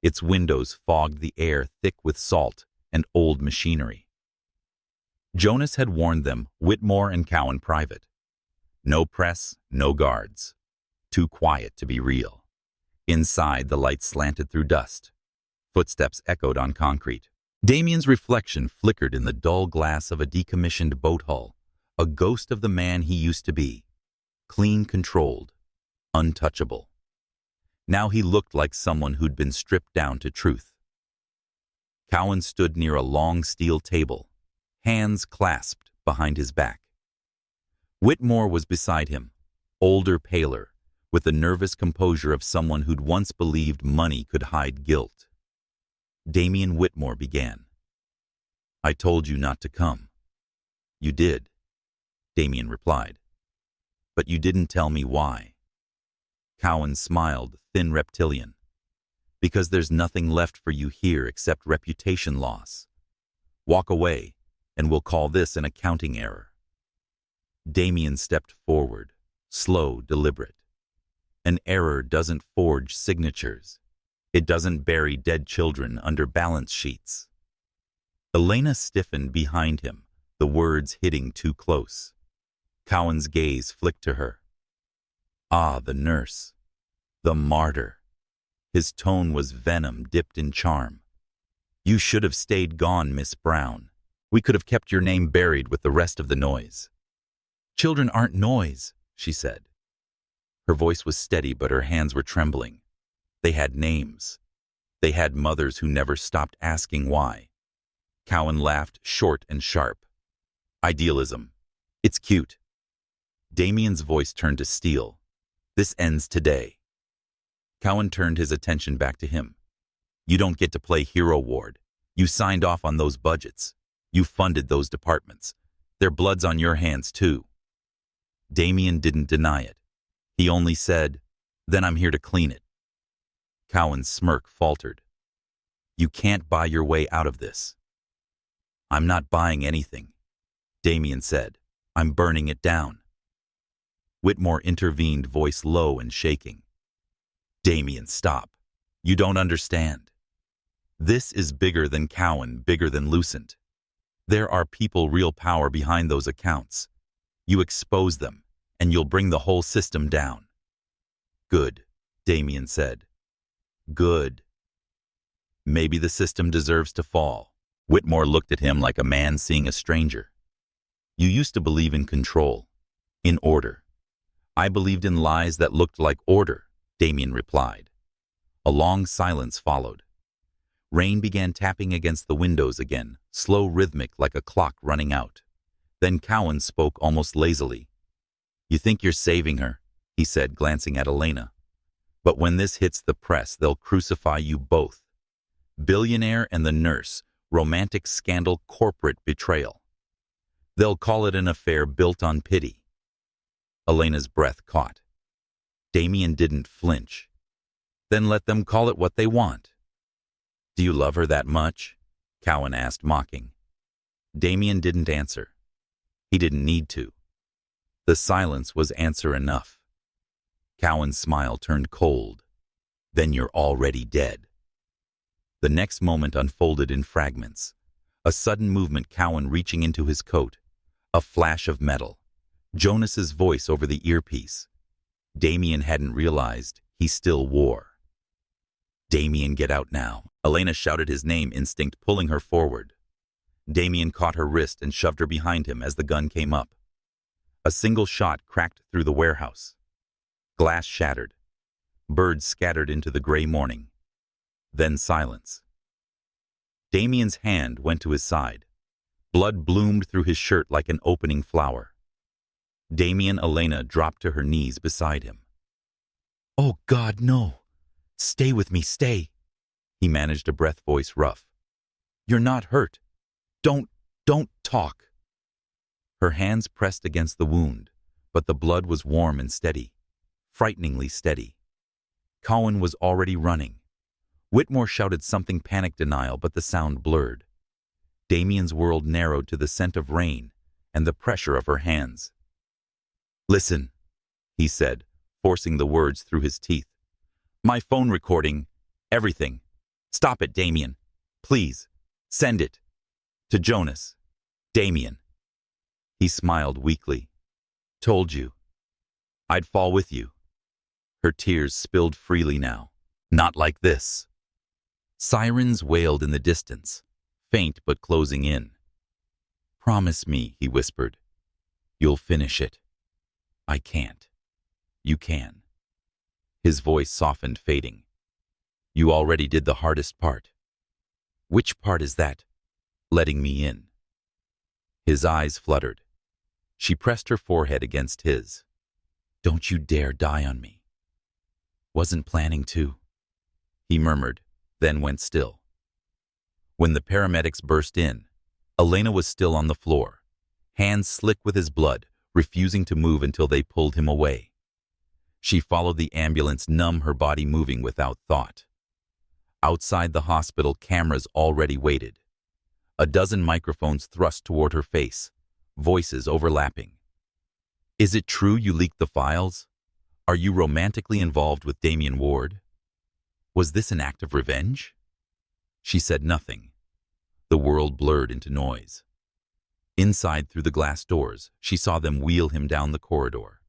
Its windows fogged the air thick with salt and old machinery. Jonas had warned them, Whitmore and Cowan private. No press, no guards. Too quiet to be real. Inside, the lights slanted through dust. Footsteps echoed on concrete. Damien's reflection flickered in the dull glass of a decommissioned boat hull, a ghost of the man he used to be. Clean, controlled, untouchable. Now he looked like someone who'd been stripped down to truth. Cowan stood near a long steel table, hands clasped behind his back. Whitmore was beside him, older, paler, with the nervous composure of someone who'd once believed money could hide guilt. Damien Whitmore began. "I told you not to come." "You did," Damien replied. "But you didn't tell me why." Cowan smiled, thin, reptilian. "Because there's nothing left for you here except reputation loss. Walk away, and we'll call this an accounting error." Damien stepped forward, slow, deliberate. An error doesn't forge signatures. It doesn't bury dead children under balance sheets. Elena stiffened behind him, the words hitting too close. Cowan's gaze flicked to her. Ah, the nurse. The martyr. His tone was venom dipped in charm. "You should have stayed gone, Miss Brown. We could have kept your name buried with the rest of the noise." "Children aren't noise," she said. Her voice was steady, but her hands were trembling. They had names. They had mothers who never stopped asking why. Cowan laughed, short and sharp. "Idealism. It's cute." Damien's voice turned to steel. This ends today. Cowan turned his attention back to him. You don't get to play hero ward. You signed off on those budgets. You funded those departments. Their blood's on your hands too. Damien didn't deny it. He only said, then I'm here to clean it. Cowan's smirk faltered. You can't buy your way out of this. I'm not buying anything, Damien said. I'm burning it down. Whitmore intervened, voice low and shaking. Damien, stop. You don't understand. This is bigger than Cowan, bigger than Lucent. There are people, real power behind those accounts. You expose them, and you'll bring the whole system down. Good, Damien said. Good. Maybe the system deserves to fall. Whitmore looked at him like a man seeing a stranger. You used to believe in control, in order. I believed in lies that looked like order, Damien replied. A long silence followed. Rain began tapping against the windows again, slow, rhythmic, like a clock running out. Then Cowan spoke almost lazily. You think you're saving her, he said, glancing at Elena. But when this hits the press, they'll crucify you both. Billionaire and the nurse, romantic scandal, corporate betrayal. They'll call it an affair built on pity. Elena's breath caught. Damien didn't flinch. Then let them call it what they want. Do you love her that much? Cowan asked, mocking. Damien didn't answer. He didn't need to. The silence was answer enough. Cowan's smile turned cold. Then you're already dead. The next moment unfolded in fragments. A sudden movement, Cowan reaching into his coat. A flash of metal. Jonas's voice over the earpiece. Damien hadn't realized he still wore. Damien, get out now. Elena shouted his name, instinct pulling her forward. Damien caught her wrist and shoved her behind him as the gun came up. A single shot cracked through the warehouse. Glass shattered. Birds scattered into the gray morning. Then silence. Damien's hand went to his side. Blood bloomed through his shirt like an opening flower. Elena dropped to her knees beside him. Oh God, no. Stay with me, stay. He managed, a breath voice rough. You're not hurt. Don't talk. Her hands pressed against the wound, but the blood was warm and steady, frighteningly steady. Cowan was already running. Whitmore shouted something, panic denial, but the sound blurred. Damien's world narrowed to the scent of rain and the pressure of her hands. Listen, he said, forcing the words through his teeth. My phone recording, everything. Stop it, Damien. Please, send it. To Jonas. Damien. He smiled weakly. Told you. I'd fall with you. Her tears spilled freely now. Not like this. Sirens wailed in the distance, faint but closing in. Promise me, he whispered. You'll finish it. I can't. You can. His voice softened, fading. You already did the hardest part. Which part is that? Letting me in. His eyes fluttered. She pressed her forehead against his. Don't you dare die on me. Wasn't planning to, he murmured, then went still. When the paramedics burst in, Elena was still on the floor, hands slick with his blood, refusing to move until they pulled him away. She followed the ambulance, numb, her body moving without thought. Outside the hospital, cameras already waited. A dozen microphones thrust toward her face, voices overlapping. Is it true you leaked the files? Are you romantically involved with Damien Ward? Was this an act of revenge? She said nothing. The world blurred into noise. Inside, through the glass doors, she saw them wheel him down the corridor.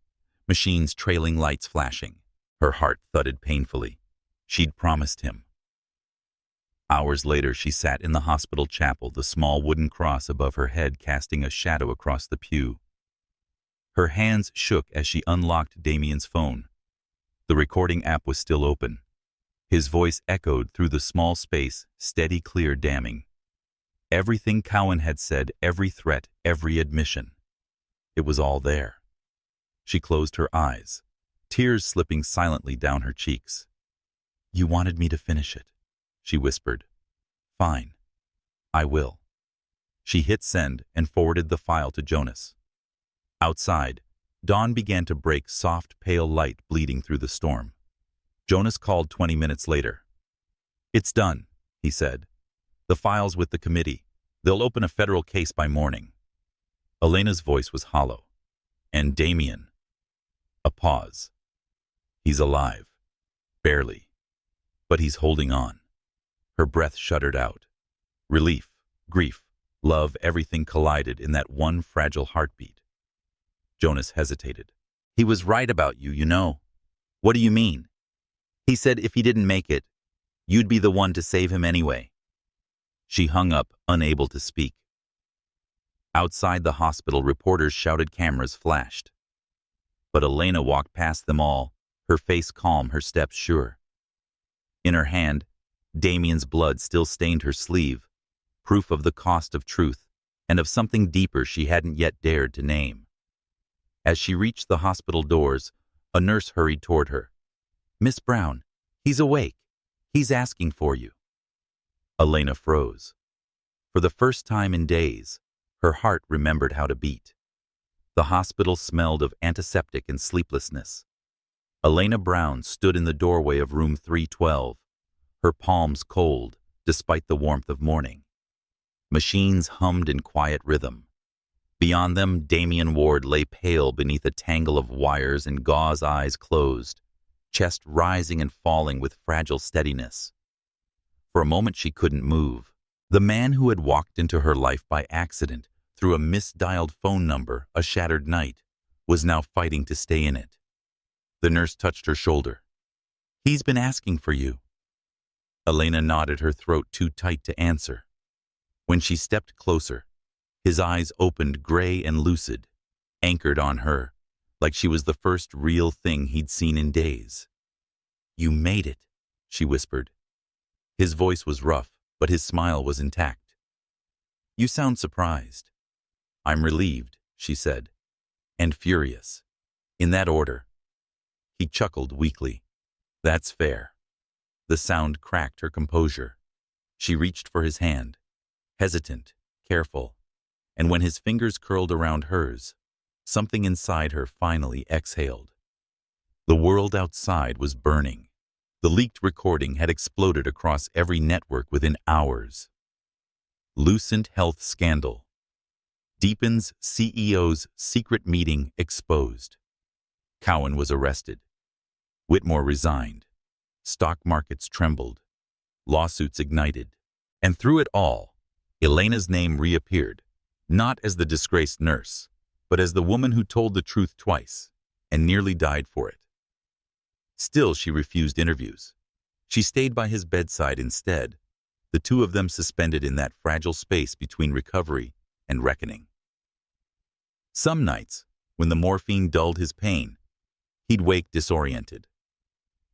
Machines trailing, lights flashing. Her heart thudded painfully. She'd promised him. Hours later, she sat in the hospital chapel, the small wooden cross above her head casting a shadow across the pew. Her hands shook as she unlocked Damien's phone. The recording app was still open. His voice echoed through the small space, steady, clear, damning. Everything Cowan had said, every threat, every admission. It was all there. She closed her eyes, tears slipping silently down her cheeks. "You wanted me to finish it," she whispered. "Fine. I will." She hit send and forwarded the file to Jonas. Outside, dawn began to break, soft, pale light bleeding through the storm. Jonas called 20 minutes later. "It's done," he said. "The file's with the committee. They'll open a federal case by morning." Elena's voice was hollow. "And Damien?" A pause. "He's alive. Barely. But he's holding on." Her breath shuddered out. Relief, grief, love, everything collided in that one fragile heartbeat. Jonas hesitated. "He was right about you, you know." "What do you mean?" "He said if he didn't make it, you'd be the one to save him anyway." She hung up, unable to speak. Outside the hospital, reporters shouted, cameras flashed. But Elena walked past them all, her face calm, her steps sure. In her hand, Damien's blood still stained her sleeve, proof of the cost of truth and of something deeper she hadn't yet dared to name. As she reached the hospital doors, a nurse hurried toward her. "Miss Brown, he's awake. He's asking for you." Elena froze. For the first time in days, her heart remembered how to beat. The hospital smelled of antiseptic and sleeplessness. Elena Brown stood in the doorway of room 312, her palms cold despite the warmth of morning. Machines hummed in quiet rhythm. Beyond them, Damien Ward lay pale beneath a tangle of wires and gauze, eyes closed, chest rising and falling with fragile steadiness. For a moment she couldn't move. The man who had walked into her life by accident, through a misdialed phone number, a shattered night, was now fighting to stay in it. The nurse touched her shoulder. "He's been asking for you." Elena nodded, her throat too tight to answer. When she stepped closer, his eyes opened, gray and lucid, anchored on her, like she was the first real thing he'd seen in days. "You made it," she whispered. His voice was rough, but his smile was intact. "You sound surprised." "I'm relieved," she said, "and furious. In that order." He chuckled weakly. "That's fair." The sound cracked her composure. She reached for his hand, hesitant, careful, and when his fingers curled around hers, something inside her finally exhaled. The world outside was burning. The leaked recording had exploded across every network within hours. Lucent health scandal. Deepen's CEO's secret meeting exposed. Cowan was arrested. Whitmore resigned. Stock markets trembled. Lawsuits ignited. And through it all, Elena's name reappeared, not as the disgraced nurse, but as the woman who told the truth twice and nearly died for it. Still, she refused interviews. She stayed by his bedside instead, the two of them suspended in that fragile space between recovery and reckoning. Some nights, when the morphine dulled his pain, he'd wake disoriented.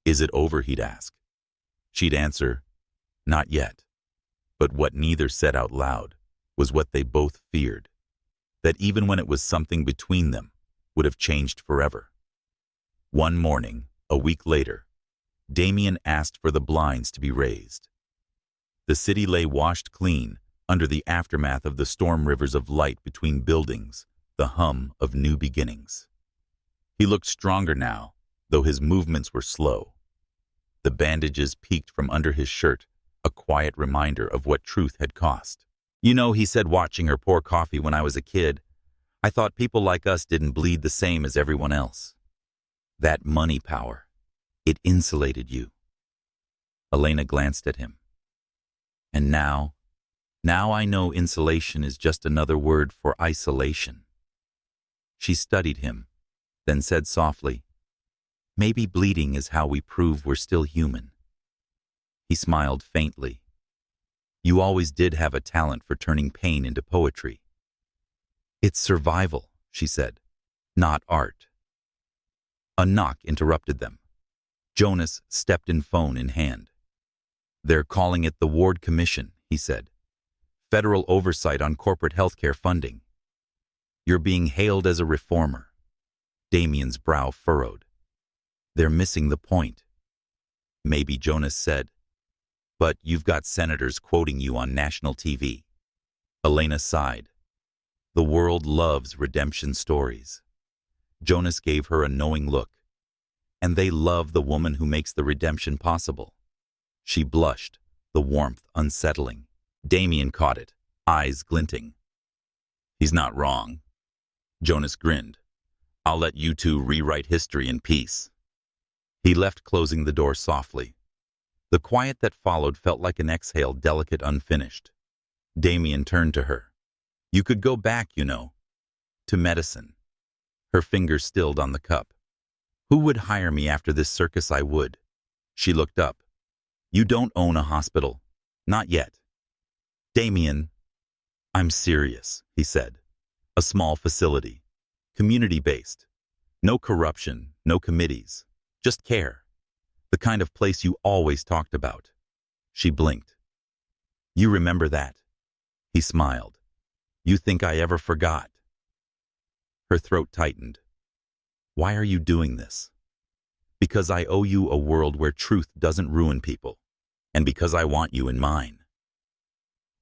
"Is it over?" he'd ask. She'd answer, "Not yet." But what neither said out loud was what they both feared, that even when it was something between them, would have changed forever. One morning, a week later, Damien asked for the blinds to be raised. The city lay washed clean under the aftermath of the storm rivers of light between buildings, the hum of new beginnings. He looked stronger now, though his movements were slow. The bandages peeked from under his shirt, a quiet reminder of what truth had cost. "You know," he said, watching her pour coffee, "when I was a kid, I thought people like us didn't bleed the same as everyone else. That money power, it insulated you." Elena glanced at him. "And now I know insulation is just another word for isolation." She studied him, then said softly, "Maybe bleeding is how we prove we're still human." He smiled faintly. "You always did have a talent for turning pain into poetry." "It's survival," she said, "not art." A knock interrupted them. Jonas stepped in, phone in hand. "They're calling it the Ward Commission," he said. "Federal oversight on corporate healthcare funding. You're being hailed as a reformer." Damien's brow furrowed. They're missing the point. Maybe, Jonas said. But you've got senators quoting you on national TV. Elena sighed. The world loves redemption stories. Jonas gave her a knowing look. And they love the woman who makes the redemption possible. She blushed, the warmth unsettling. Damien caught it, eyes glinting. He's not wrong. Jonas grinned. I'll let you two rewrite history in peace. He left, closing the door softly. The quiet that followed felt like an exhale, delicate, unfinished. Damien turned to her. You could go back, you know, to medicine. Her fingers stilled on the cup. Who would hire me after this circus? I would. She looked up. You don't own a hospital. Not yet. Damien. I'm serious, he said. A small facility. Community-based. No corruption, no committees. Just care. The kind of place you always talked about. She blinked. You remember that? He smiled. You think I ever forgot? Her throat tightened. Why are you doing this? Because I owe you a world where truth doesn't ruin people. And because I want you in mine.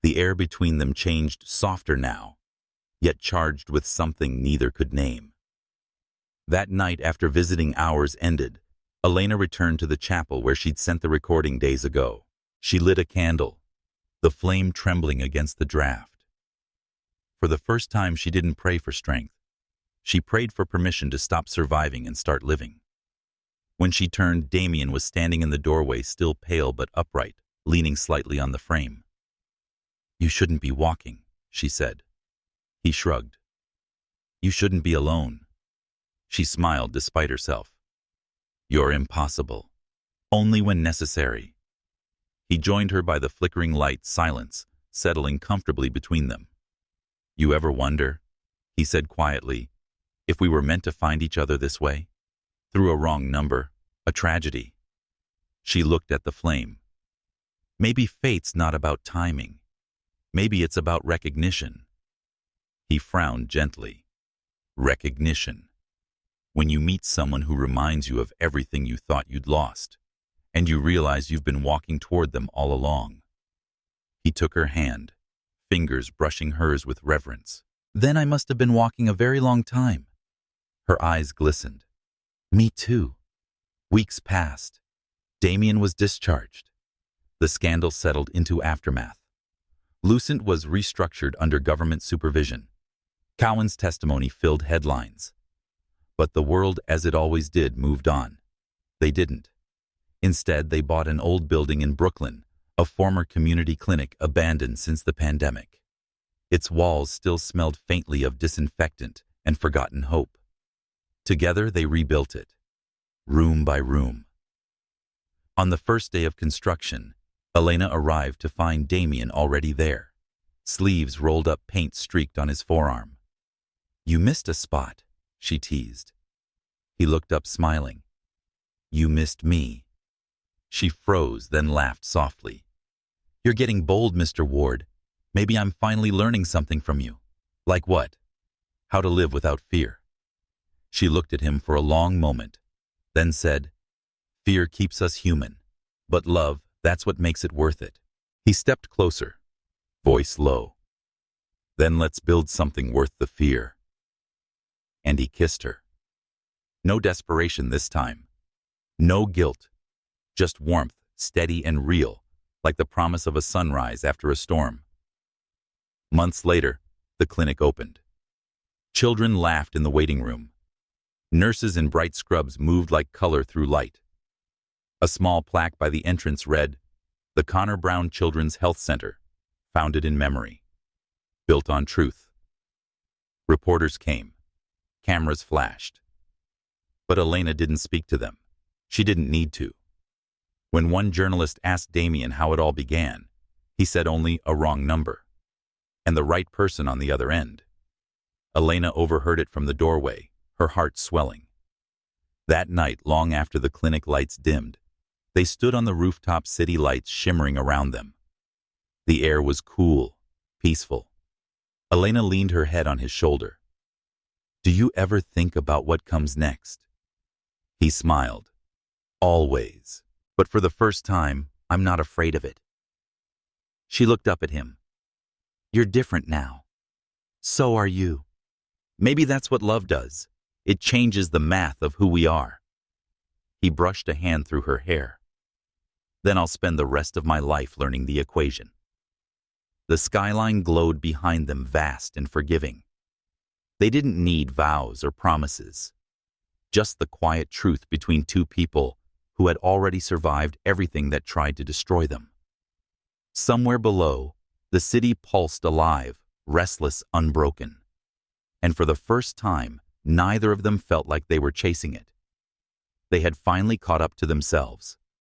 The air between them changed, softer now, yet charged with something neither could name. That night, after visiting hours ended, Elena returned to the chapel where she'd sent the recording days ago. She lit a candle, the flame trembling against the draft. For the first time, she didn't pray for strength. She prayed for permission to stop surviving and start living. When she turned, Damien was standing in the doorway, still pale but upright, leaning slightly on the frame. You shouldn't be walking, she said. He shrugged. You shouldn't be alone. She smiled despite herself. You're impossible. Only when necessary. He joined her by the flickering light, silence settling comfortably between them. You ever wonder, he said quietly, if we were meant to find each other this way? Through a wrong number, a tragedy. She looked at the flame. Maybe fate's not about timing. Maybe it's about recognition. He frowned gently. Recognition. When you meet someone who reminds you of everything you thought you'd lost, and you realize you've been walking toward them all along. He took her hand, fingers brushing hers with reverence. Then I must have been walking a very long time. Her eyes glistened. Me too. Weeks passed. Damien was discharged. The scandal settled into aftermath. Lucent was restructured under government supervision. Cowan's testimony filled headlines. But the world, as it always did, moved on. They didn't. Instead, they bought an old building in Brooklyn, a former community clinic abandoned since the pandemic. Its walls still smelled faintly of disinfectant and forgotten hope. Together, they rebuilt it, room by room. On the first day of construction, Elena arrived to find Damien already there, sleeves rolled up, paint streaked on his forearm. You missed a spot, she teased. He looked up, smiling. You missed me. She froze, then laughed softly. You're getting bold, Mr. Ward. Maybe I'm finally learning something from you. Like what? How to live without fear. She looked at him for a long moment, then said, Fear keeps us human, but love, that's what makes it worth it. He stepped closer, voice low. Then let's build something worth the fear. And he kissed her. No desperation this time. No guilt. Just warmth, steady and real, like the promise of a sunrise after a storm. Months later, the clinic opened. Children laughed in the waiting room. Nurses in bright scrubs moved like color through light. A small plaque by the entrance read, The Connor Brown Children's Health Center, founded in memory. Built on truth. Reporters came. Cameras flashed. But Elena didn't speak to them. She didn't need to. When one journalist asked Damien how it all began, he said only a wrong number. And the right person on the other end. Elena overheard it from the doorway, her heart swelling. That night, long after the clinic lights dimmed, they stood on the rooftop, city lights shimmering around them. The air was cool, peaceful. Elena leaned her head on his shoulder. Do you ever think about what comes next? He smiled. Always. But for the first time, I'm not afraid of it. She looked up at him. You're different now. So are you. Maybe that's what love does. It changes the math of who we are. He brushed a hand through her hair. Then I'll spend the rest of my life learning the equation. The skyline glowed behind them, vast and forgiving. They didn't need vows or promises. Just the quiet truth between two people who had already survived everything that tried to destroy them. Somewhere below, the city pulsed alive, restless, unbroken. And for the first time, neither of them felt like they were chasing it. They had finally caught up to themselves.